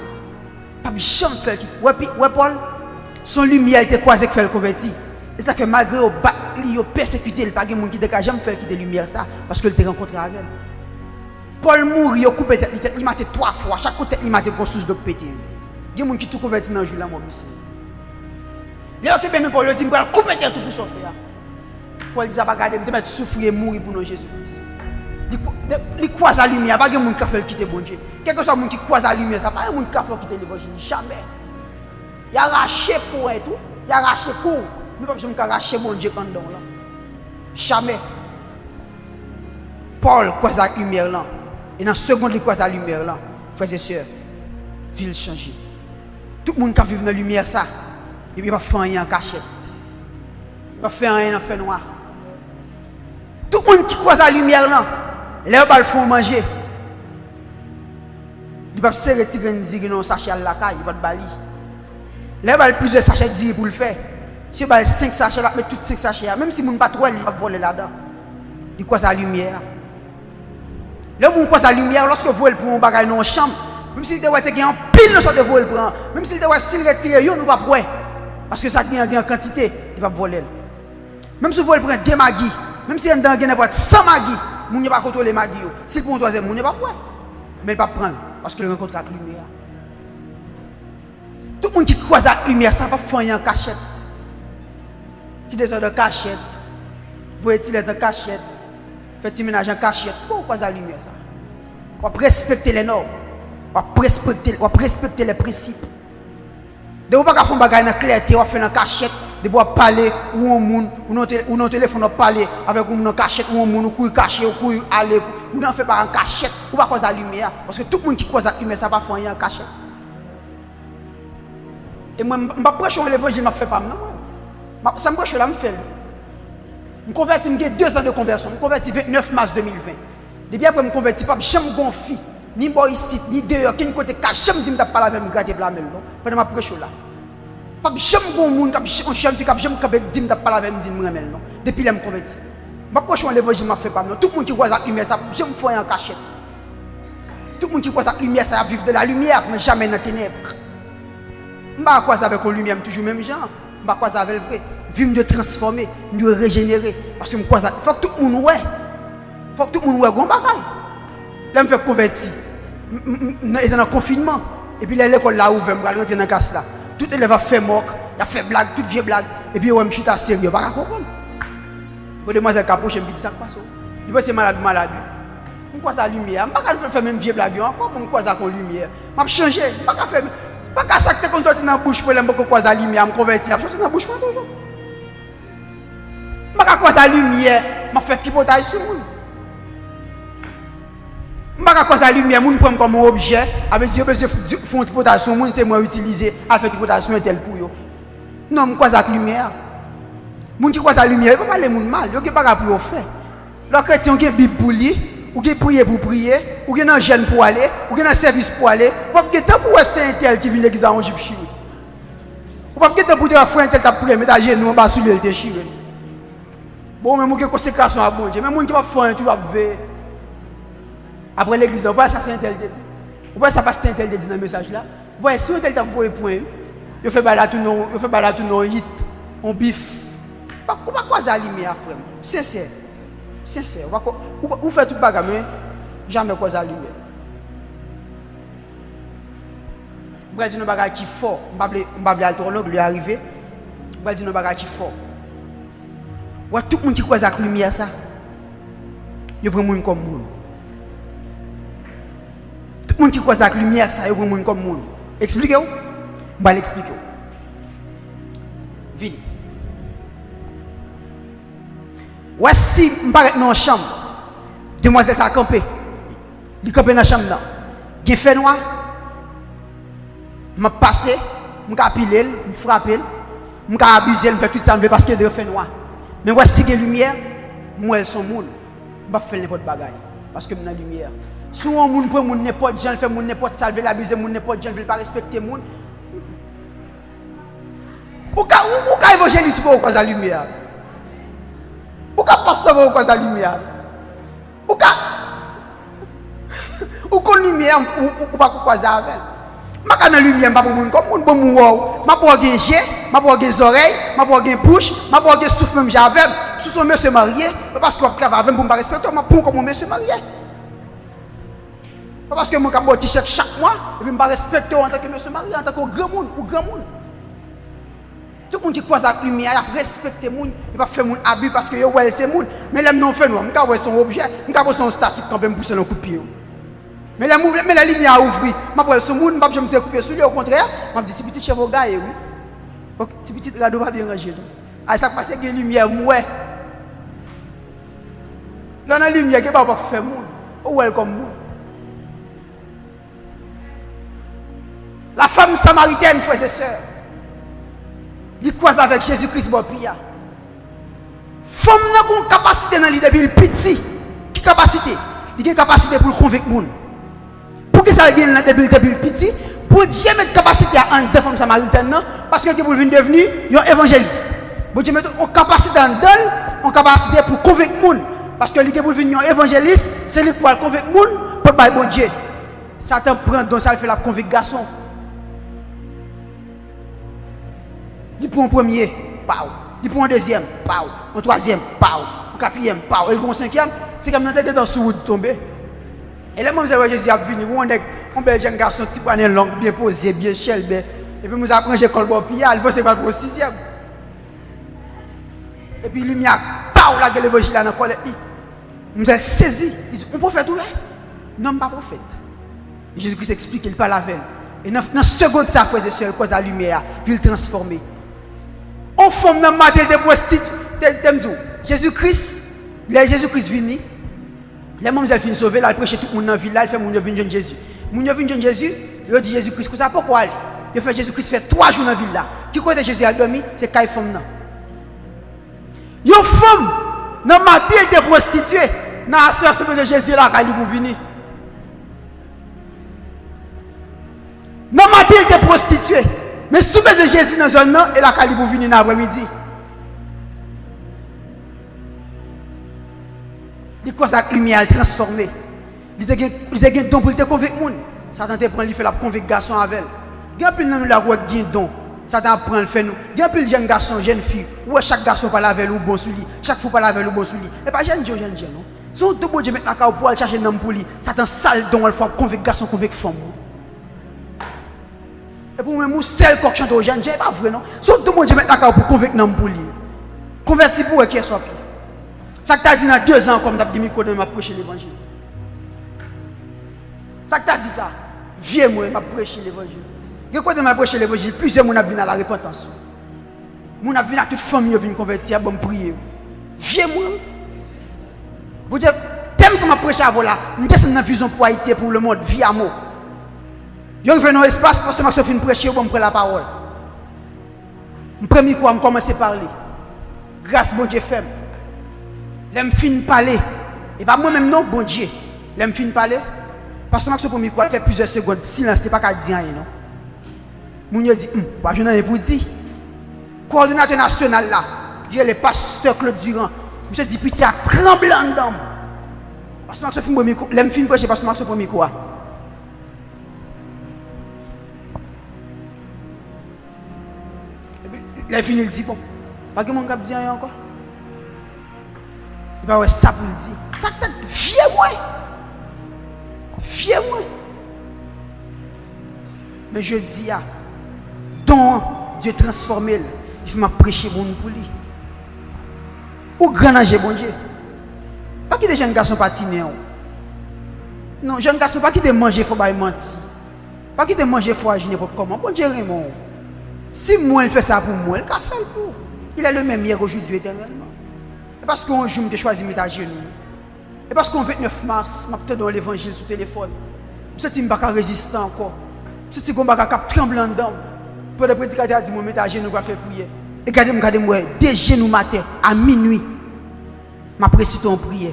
Pas jamais faire quitter. Ouais, Paul, son lumière était croisée qu'il fait le converti. Et ça fait malgré au bat, il a persécuté, il n'y a pas de gens qui ne jamais faire quitter la lumière ça parce qu'il était rencontré avec elle. Paul mourit, il a coupé tête, il m'a été 3 fois, chaque côté il m'a été grosse de pété. Il y a des gens qui tout converti dans le jour là, moi aussi. Il y a des gens qui Paul dit, il va couper tête tout pour souffrir. Paul dit, regardez, je vais souffrir et mourir pour nous Jésus-Christ. Il croise la lumière, il n'y a pas de gens qui fait quitter bon Dieu. Quel que soit le monde qui croise la lumière, ça pas de gens qui fait quitter l'évangile, jamais. Il a arraché pour et tout, il a arraché pour. Mais pas besoin de arracher mon Dieu quand là. Jamais. Paul croise la lumière là. Et dans la seconde, il croise la lumière là. Frères et sœurs, ville changer. Tout le monde qui vit dans la lumière ça, il ne va pas faire rien en cachette. Il ne va pas faire rien en fait noir. Tout le monde qui croise la lumière là, là il va le faire manger. Il va se retirer un sachet à la caille, il va le bali. Là il va plusieurs sachets de pour le faire. Si il va 5 sachets, il va mettre tous 5 sachets. Même si il ne pas trop, il va voler là-dedans. Il croise la lumière. Là où on croise la lumière, lorsque vous voulez pour un bagage dans la chambre, même si vous avez un pile de sorte de vol prend, même si vous avez retiré, vous ne pouvez pas prendre. Parce que ça a en quantité, il va voler. Même si vous voulez prendre 2 magis, même si vous avez 100 magis, vous ne pouvez pas contrôler les magis. Si vous prenez un troisième, vous ne pouvez pas prendre. Mais il ne va pas prendre, parce qu'il rencontre la lumière. Tout le monde qui croise la lumière, ça va faire en cachette. Si des sortes de cachette, vous voyez, il est en cachette, faites un ménage en cachette, pourquoi la lumière ça? On va respecter les normes, on va respecter les principes. De vous pas faire un bagage dans la clarté, on va faire en cachette, de vous parler ou un monde, ou non téléphone, on parler avec un cachette, ou un monde, ou couille caché, ou couille aller, ou n'en fait pas en cachette, ou pas cause la lumière, parce que tout le monde qui croise la lumière, ça va faire en cachette. Et moi, je ne prêche pas l'évangile, je ne fais pas. Non, ça me prêche là, je fais. Je me convertis, j'ai 2 ans de conversion. Je me convertis le 29 mars 2020. Depuis après, je me convertis, je ne suis pas fille, ni boy ici, ni dehors, qui côté caché, je me dis que je ne pas avec me gratter la même. Pendant ma prêche là. Je ne suis pas un monde qui je ne dis que je pas avec me dire non. Depuis que je me convertis. Je ne prêche pas l'évangile, je ne fais pas. Tout le monde qui voit la lumière, ça, je me fais en cachette. Tout le monde qui voit la lumière, ça vivre de la lumière, mais jamais dans les ténèbres. Je ne sais pas quoi avec la lumière, toujours même gens. Je ne sais pas quoi avec le vrai. vient de transformer, de régénérer. Parce que il faut que tout le monde ouais. Il faut que tout le monde ouais grand bagaille. Là me fait convertir. Dans le confinement et puis l'école là ouvert, me rentrer dans classe là. Tout élève a fait moque, il a fait blague, toute vieille blague et puis ouais me chita sérieux, pas comprendre. Pour demoiselle capoche me dit ça passe. Il pense c'est malade. Pourquoi ça lumière? Je ne peux pas faire même vieille blague encore, pourquoi ça con lumière? Je changer, pas qu'à faire pas qu'à ça que tu sorti dans la bouche pour l'aimer quoi ça lumière, me convertir, je sorti dans la bouche toujours. Pas qu'à quoi ça lumière, m'a fait tripotage sur monde. Pas qu'à quoi ça lumière, moun prend comme objet, avec Dieu besoin font tripotage sur monde, c'est moi utiliser à faire tripotage sur un tel pour yo. Non, quoi ça lumière? Moun qui quoi ça lumière, il pas parler moun mal, yo qui pas pour faire. Le chrétien qui Bible pour lire, ou qui prier pour prier, ou qui dans jeûne pour aller, ou qui dans service pour aller, ou pas que temps pour saint tel qui vient l'église en Égypte chiré. Ou pas que temps pour dire frère tel t'a prié mettre à genoux en bas sur le chiré. Bon même qui consécration à bon Dieu, même moun qui va faire tu vas ver. Après l'église, on voit ça saint tel dit. On voit ça pas saint tel dit dans le message là. Voyez si on tel t'a voyé point, il fait bailler tout non, il fait bailler tout non hit, on bif. Pas quoi ça lumière frère. Sincère. Sincère, vous faites tout bagarre, mais jamais quoi ça lumière. Vous allez dire un bagage qui est fort, vous ne pouvez pas lui arriver. Vous allez dire un bagage qui est fort. Tout le monde qui croise la lumière, ça, il prend le monde comme monde. Tout le monde qui croise la lumière, ça, il prend le monde comme monde. Expliquez-vous. Je vais l'expliquer. Vite. Voici, je vais dans la chambre. Demoiselle a campé. Il campé dans la chambre. Il fait noir. Je passe, je pile, je frappe, je abuse, je fais tout ça parce qu'il fait noir. Mais voici que la lumière, moi, elles sont monde. Je ne vais pas faire n'importe quoi. Parce que je suis dans la lumière. Si on ne peut pas n'importe gens, fait n'importe salver, l'abuser, n'importe gens, ne veut pas respecter les gens. Ou quand évangéliste pour cause de la lumière. Ou quand pasteur pour cause de la lumière. Ou quand lumière ou pas cause avec. Ma canne lumière pas pour monde comme monde bon wow. Ma pour des yeux, ma pour des oreilles, ma pour des bouche, ma pour des souffle même j'avais. Sous son monsieur marié parce que travaille avec pour pas respecter moi pour comme monsieur marié. Parce que moi quand je t-shirt chaque mois et puis je pas respecter en tant que monsieur marié en tant que grand monde ou grand monde. Tout le monde qui croise la lumière, il respecte les gens, il ne va pas faire mon abus parce que ouais, c'est monde. Mais les gens fait nous, je vais son objet, je vais son statut quand même pour se le coup de pied. Mais la lumière a ouvert, je vais son monde, je vais me dire couper sur lui, au contraire, je me dis, c'est petit chevaux gars, oui. C'est petit radeau va déranger. Ah, ça passe avec la lumière, ouais. Là, la lumière, qui ne va pas faire monde. Où elle comme monde. La femme samaritaine, frères et sœurs. Il croise avec Jésus-Christ bon pia. Femme n'a une capacité dans l'idée depuis petit. Qui capacité? Il a une capacité pour convaincre les gens. Pour que ça vienne depuis petit, pour Dieu mettre capacité à un des femmes samaritaines parce que pour venir devenir un évangéliste. Pour Dieu mettre une capacité en d'elle, une capacité pour convaincre les gens parce que pour venir un évangéliste, c'est lui pour convaincre les gens pour pas bon Dieu. Satan prend donc ça fait la conviction. Il prend un premier, pao. Il prend un deuxième, pao. Un troisième, pao. Un quatrième, pao. Et le cinquième, c'est comme si on était dans sous tombé. Et là, moi, Jésus a venu. On est un bel jeune garçon, petit poignet long, bien posé, bien chelbé. Et puis, nous avons pris l'école pour piller. Il faut se faire pour le sixième. Et puis, il y a pao là, que l'évangile dans le collet. Nous avons saisi. Il dit, on prophète, oui. Non, pas prophète. Jésus-Christ explique qu'il parle avec elle. Et dans la seconde, ça faisait seul, cause la lumière, il le transformer. On forme dans le matin de prostituées. Jésus-Christ, Jésus-Christ venu. Les gens qui sont sauvés, ils prêchent tout le monde dans la ville, ils font venir jeune Jésus. Les gens viennent Jésus, ils disent Jésus-Christ, ça pourquoi aller? Ils font Jésus-Christ fait 3 jours dans la ville là. Qui côté Jésus a dormi, c'est quand ils font là. Ils font dans le matin de prostituées. Dans la semaine de Jésus là, quand ils vont venir. Dans le matin de prostituées. Mais sous de Jésus dans la zone, et la Cali pour venir dans l'après-midi. Il croit que la lumière est transformée. Il a un don pour te convaincre les gens. Satan te prend, il fait la conviction avec elle. Il y a plein de gens qui ont un don. Ça t'apprend le fait nous. Il y a plus de jeunes garçons, jeunes filles, où chaque garçon parle avec lui bon sous lui, chaque fois parle avec lui bon sous lui. Et pas jeune non. Si on te bon Dieu maintenant pour aller chercher un homme pour lui, ça t'en sale don elle faut convaincre garçon, convaincre femme. Et pour moi, seul coq chante aux jeunes, c'est pas vrai non. Si on te bon Dieu maintenant pour convaincre un homme pour lui. Converti pour qui soit pire. Ça que t'as dit dans 2 ans comme t'as dit micro m'a prêcher l'évangile. Ça que t'as dit ça. Viens moi m'a prêcher l'évangile. Quand côté m'a prêcher l'évangile, plusieurs moun a vinn à la repentance. Moun a vinn à toute famille vinn convertir bon prier. Viens moi. Vous dire thème ça m'a prêcher avant là, nous descend dans vision pour Haïti et pour le monde via mot. Yo vinn dans espace parce que m'a fin prêcher bon prendre la parole. Premier quoi me commencer à parler. Grâce bon Dieu fait. L'aime fin parler. Et pas moi-même non, bon Dieu. L'aime fin parler. Parce que Max premier quoi fait plusieurs secondes silence, c'est pas qu'à dire rien non. Moun yo dit pas je n'ai pour dire. Coordinateur national là, il y a le pasteur Claude Durand. Monsieur dit petit à tremblant dedans. Parce que Max premier quoi, l'aime fin prêcher parce que Max premier quoi. Et puis l'aime fin il dit bon, pas que mon cap dit rien encore. Il va ouais ça pour le dire. Ça que t'as dit, viens-moi. Viens-moi. Mais je dis, dont Dieu transformé, il faut prêcher bon pour lui. Ou grand âge, bon Dieu. Pas qu'il y ait des jeunes garçons patinés. Non, jeunes garçons, pas qu'il y ait manger, il faut pas mentir. Pas qu'il y ait manger, il faut agir n'importe comment. Bon Dieu, Raymond. Si moi, il fait ça pour moi, il a fait pour. Il est le même hier, aujourd'hui, éternellement. Et parce qu'un jour, je choisi de mettre à genoux. Et parce qu'en 29 mars, je suis dans l'évangile sur le téléphone. Je suis pas résistant encore. Je suis pas tremblant dedans. Pour le prédicateur dit, je vais mettre à genoux pour faire prier. Et regardez-moi, des genoux matin, à minuit, je précise en prière.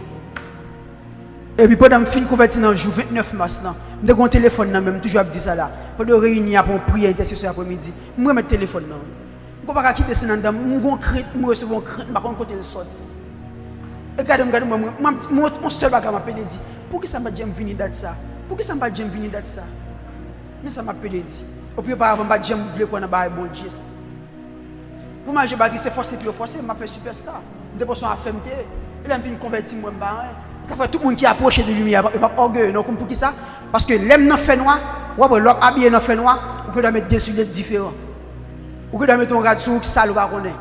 Et puis pendant que je finis converti dans le jour 29 mars, je suis un téléphone, même toujours à dire ça là. Pendant réunir pour prier intercession après-midi, je vais mettre le téléphone. Je ne vais pas quitter ça dans le monde, je vais recevoir un crainte, je ne vais pas côté sortir. Regardez-moi, moi, on seul bagage m'a dit, pour que ça m'a jamais venir d'être ça? Pour que ça m'a jamais venir d'être ça? Mais ça m'a dit. Au plus auparavant, je jamais voulu qu'on ait bon Dieu. Pour moi, je me dis, c'est forcé, puis forcé, je m'a fait superstar. Je suis en FMT, et là, je viens convertir moi. Ça fait tout le monde qui approche de la lumière, et pas orgueilleux, non, pour qui ça? Parce que l'aime dans fait noir, ou alors l'homme habillé dans fait noir, ou que mettre des souliers différents. Ou que mettre un radio qui sale ou pas connaît.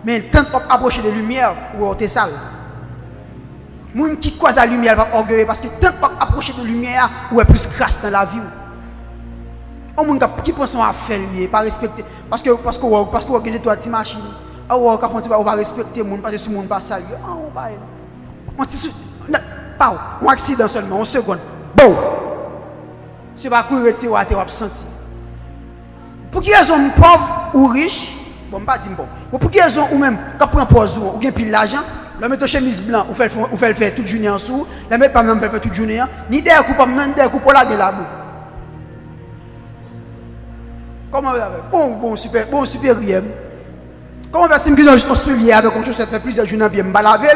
Mais tant approcher de la lumière, ou t'es sale. Les gens qui croisent la lumière va orgueilleux parce que tant qu'on approche de la lumière, ou est plus grâce dans la vie. Les gens qui pensent à faire, pas respecter. Parce que vous regardez toi, tu machines. Ou va respecter les gens parce que si les gens passent à lui. Un accident seulement, une seconde. Bon! Ce n'est pas courir retirer ou à senti. Pour qui raison pauvre ou riche, bon, je ne pas dire bon. Pour qui raison ou même quand on prend pause ou gagne pile l'argent, la mettre chemise blanc ou fait le faire toute journée en dessous, la mettre pas même faire toute journée, ni derrière coup pas même derrière coup pour la de la boue. Comment bon super rien. Comment va me dire on soulier avec une chose ça fait plusieurs jours bien me laver,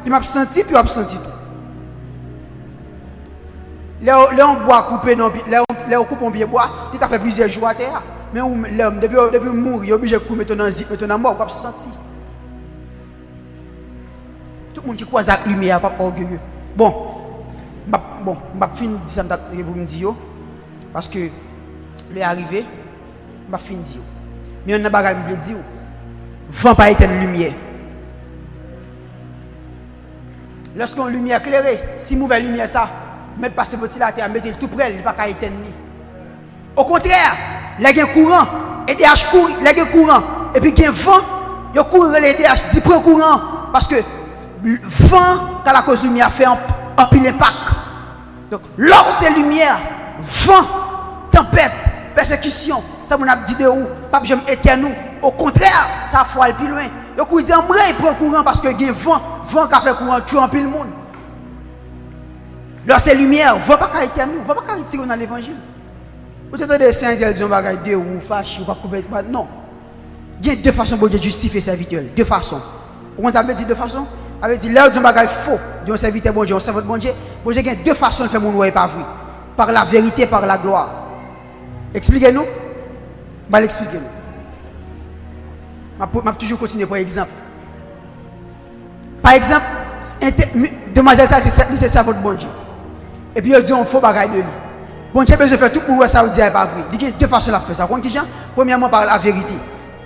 puis m'a senti puis absenti tout. Là on bois couper non là on coupe on bien bois, il a fait plusieurs jours à terre. Mais l'homme depuis mourir obligé de mettre dans zip mettre dans mort on senti. Tout le monde qui croise la lumière pas orgueilleux. Bon, je finis de dire ça vous me dites parce que le arrivé, je finis de dire. Mais on a pas me dire. Vent pas éteindre lumière. Lorsqu'on lumière éclairée, si mauvaise lumière ça, mettre passer votre la terre, mettez le tout près, il pas qu'à éteindre. Au contraire, les gens courant, et DH courent, les gens courant, et puis il y a vent, ils courent les DH, dit prend courant parce que le vent, quand la cause lumière fait un pile impact. Donc, l'homme c'est lumière, vent, tempête, persécution. Ça vous a dit de où, pas que j'aime éternel. Au contraire, ça faut aller plus loin. Donc, vous dites, il prend courant parce que il y a vent qui fait courant, tue un pile monde. Lorsque c'est lumière, vent pas qu'à éternel, vent pas qu'à retirer dans l'évangile. Vous êtes des saints qui disent, de ou fâché, ou pas couvert. Non. Il y a deux façons pour justifier serviteur. Deux façons. Vous avez dit deux façons? Avait dit là, on a faux, Dieu serviteur bon Dieu, on sert votre bon Dieu. Bon Dieu, il y a deux façons de faire mon loi et pas vrai. Par la vérité, par la gloire. Expliquez-nous. Bah, l'expliquez-nous. Je vais toujours continuer par exemple. Par exemple, demoiselle, ça c'est ça votre bon Dieu. Et puis il dit on faut bagaille de lui. Bon Dieu besoin de faire tout pour ça, vous dire pas vrai. Il y a deux façons de faire ça. Premièrement, par la vérité.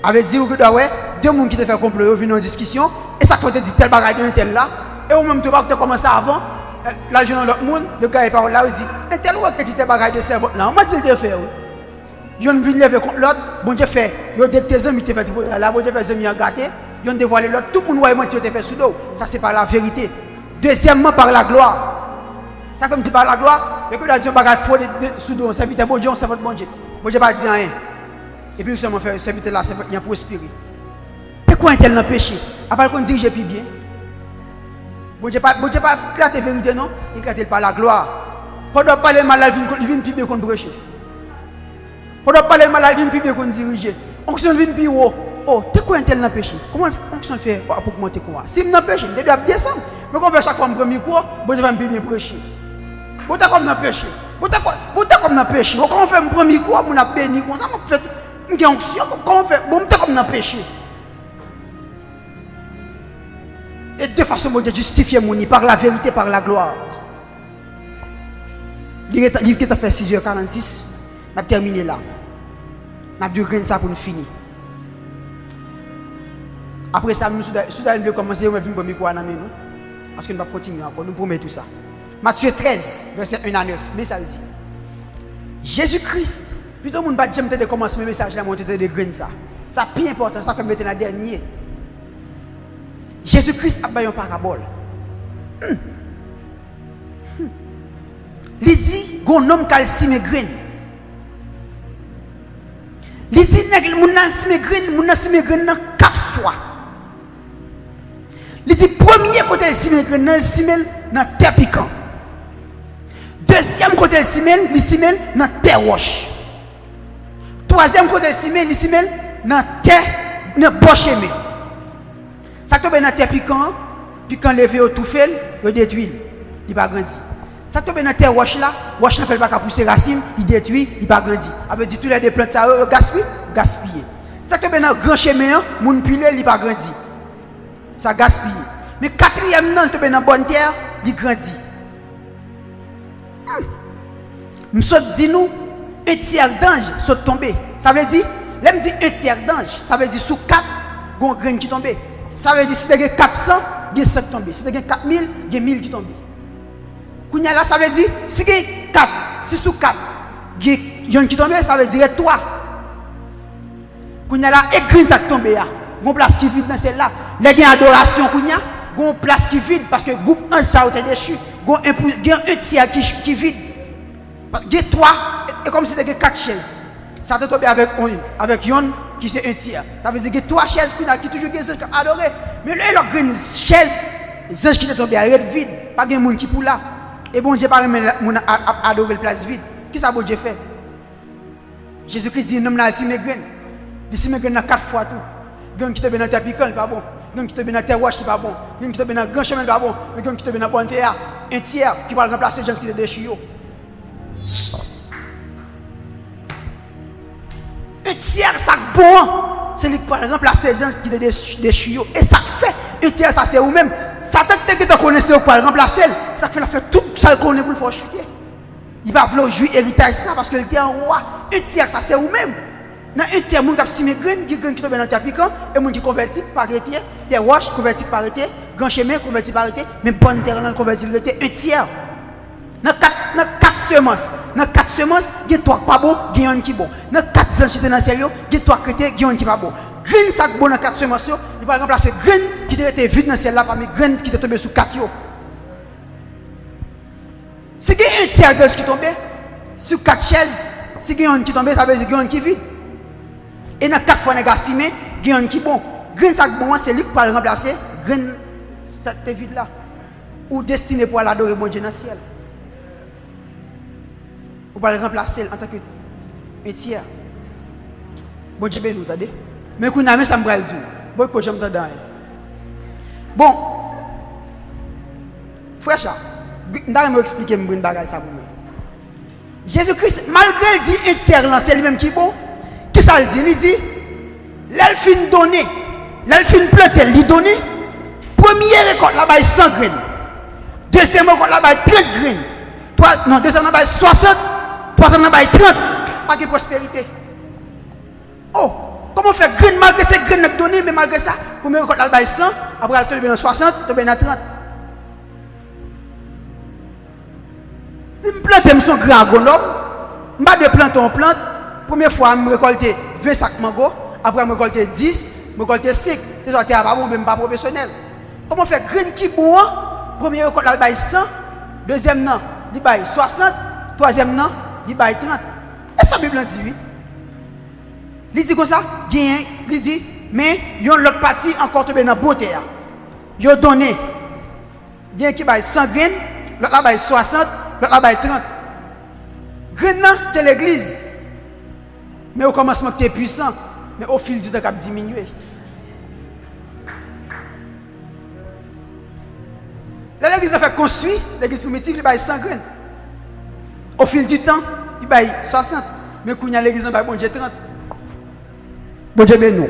Avec dire que deux personnes qui te font complot, viennent en discussion, et ça faut te dire tel bagaille de tel là, et au même temps, tu as commencé avant, là, je l'autre monde, le gars est par là, il dit, et tel ou tel qui te bagaille de cerveau, là, moi, je te fais. Je ne viens lever contre l'autre, bon Dieu fait, il y a des amis qui te fait tout, là, bon Dieu fait des amis en gâté, ils ont dévoilé l'autre, tout le monde voit mentir, te fait sous l'eau. Ça, c'est par la vérité. Deuxièmement, par la gloire. Ça, comme tu par la gloire, mais que la Dieu bagaille faux sous l'eau, ça vite, bon Dieu, on sait votre bon Dieu. Bon Dieu, pas dire rien. Et puis, nous sommes fait serviteur là, c'est bien prospérer. Pourquoi est-elle dans le péché? Après qu'on dirige plus bien. Bon Dieu, pas éclater la vérité, non? Éclater par la gloire. Pendant parler mal, il vient plus bien qu'on prêche. Pendant parler mal, il vient plus bien qu'on dirige. On vient plus haut. Oh, pourquoi est-elle dans le péché? Comment on fait pour monter quoi? Si je suis dans le péché, je dois descendre. Mais quand on fait chaque fois, je premier cours, bon Dieu va me bien prêcher. Bon, t'as comme dans le péché. Bon, t'as comme dans le péché. Quand on fait mon premier cours, on a béni comme ça, on fait une onction. Quand on fait, bon, t'as comme dans le péché. Et de façon, bon Dieu, justifier mon par la vérité, par la gloire. Le livre qui t'a fait 6h46, on a terminé là. On a dû grainer ça pour nous finir. Après ça, nous allons commencer, on va venir pour nous. Parce que nous allons continuer encore, nous promettons tout ça. Matthieu 13, verset 1 à 9, mais ça le dit. Jésus-Christ, plutôt que nous ne pas jamais commencer le message, là, monter de grainer ça. Ça plus important, ça comme maintenant dernier. Jésus-Christ a une parabole. Il dit, un homme qui a simé graine. Il dit, mon a simé graine 4 fois. Il dit, premier côté simé graine, il simé dans terre piquant. Deuxième côté simé, il simé dans terre roche. Troisième côté simé, il simé dans terre dans bochemé. Ça tombe dans la terre piquant, puis quand levé au tout fait, il détruit, il va grandir. Ça tombe dans la terre roche là ne fait pas pousser racine, il détruit, il va grandir. Ça veut dire tous les plantes ça gaspiller. Ça tombe dans grand chemin, moun pilé, il va grandir. Ça gaspille. Mais quatrième non, tombe dans bonne terre, il grandit. Nous sommes dit nous un tiers d'ange sont tombés. Ça veut dire, l'aime dit un tiers d'ange, ça veut dire sous 4 gon grain qui tombé. Ça veut dire si tu as 400, il y a 5 tombés. Si tu as 4000, il y a 1000 qui tombent. Kounya là, ça veut dire si tu as 4, si sous 4, il y a un qui tombe, ça veut dire 3. Kounya là, et grain qui tombe là. Gon place qui vide dans celle-là. Les gains adoration Kounya, gon place qui vide parce que groupe 1 ça a été déchu. Gon un tiers qui vide. Il y a 3, et comme si tu as 4 chaises. Ça te tombe avec yon qui c'est un tiers. Ça veut dire que 3 chaises qui toujours des gens qui adorent. Mais là, il y a une chaise, les anges qui sont tombés, ils sont vides. Pas de monde qui pour là. Et bon Dieu, pas adorer la place vide. Qui ça bon Dieu fait? Jésus-Christ dit, non, là, si mes graines. Il si mes graines 4 fois tout. Graines qui tombent dans la terre piquante, pas bon. Graines qui tombent dans la terre roche, pas bon. Graines qui tombent dans le grand chemin, pas bon. Graines qui tombent dans la bonne terre. Un tiers qui va remplacer les gens qui sont déchus. Un tiers, ça bon, c'est lui qui va remplacer les gens qui sont déchus. Et ça fait, un tiers, ça c'est vous-même. Ça te que tu connais pour remplacer, ça fait tout ça qu'on est pour le faire chuter. Il va vouloir jouer héritage ça parce qu'il était un roi. Un tiers, ça c'est vous-même. Dans un tiers, il y a des graines qui tombent dans le tapis et les qui convertit par été, des roches convertis par été, grand chemin converti par été, mais bonne terre converti par été, un tiers. Dans 4 semences, il y a 3 pas bon, il y a un qui bon. Dans 4 ans qui étaient dans le ciel, il y a 3 chrétiens, il y a un qui pas bon. Grain ça bon dans 4 semences, il va remplacer grain qui était vide dans le ciel là parmi grain qui était tombé sous 4 yo. Si il y a un tiers d'ange qui tombe sur 4 chaises, si il y a un qui tombe, ça veut dire qu'il y a un qui vide. Et dans 4 fois négasimé, il y a un qui bon. Grain ça bon, c'est lui qui va remplacer grain ça était vide là. Ou destiné pour l'adorer bon Dieu dans le ciel. Vous pouvez le remplacer en tant que tiers. Bon Dieu, nous attendez. Mais quand on a mis ça, je vais le dire. Bon, je vais me bon, frère, je vais expliquer une bagage ça pour moi. Jésus-Christ, malgré il dit un tiers, c'est lui-même qui est bon. Qui ça le dit? Il dit, l'elfine donné, l'elfine planté, lui donné. Première récolte là-bas 100 graines. Deuxième récolte là-bas 30 graines. Deuxième là-bas 60. Troisième là-bas 30. Pas de prospérité. Oh, comment faire graines malgré ces graines données, mais malgré ça, première récolte là-bas 100, après elle tombe dans 60, tombe dans 30. Si je plante son grand agronome, je vais planter une plante. Première fois, je récolte 20 sacs mango. Après, je récolte 10, je récolte 5. C'est ça, je ne suis pas professionnel. Comment faire graine qui bon? Première récolte, il 100. Deuxième, non, il 60. Troisième, non, il 30. Et ça, la Bible dit oui. Il dit comme ça, il dit, mais il y a l'autre partie encore tombé dans la beauté. Il a donné, il y a qui 100 graines, l'autre là 60. L'autre là 30. Graine, c'est l'église. Mais au commencement, tu es puissant. Mais au fil du temps, tu as diminué. L'église a fait construire, l'église primitive, il y a 100 graines. Au fil du temps, il y a 60. Mais quand il y a l'église, il y a 30. Bon Dieu, nous.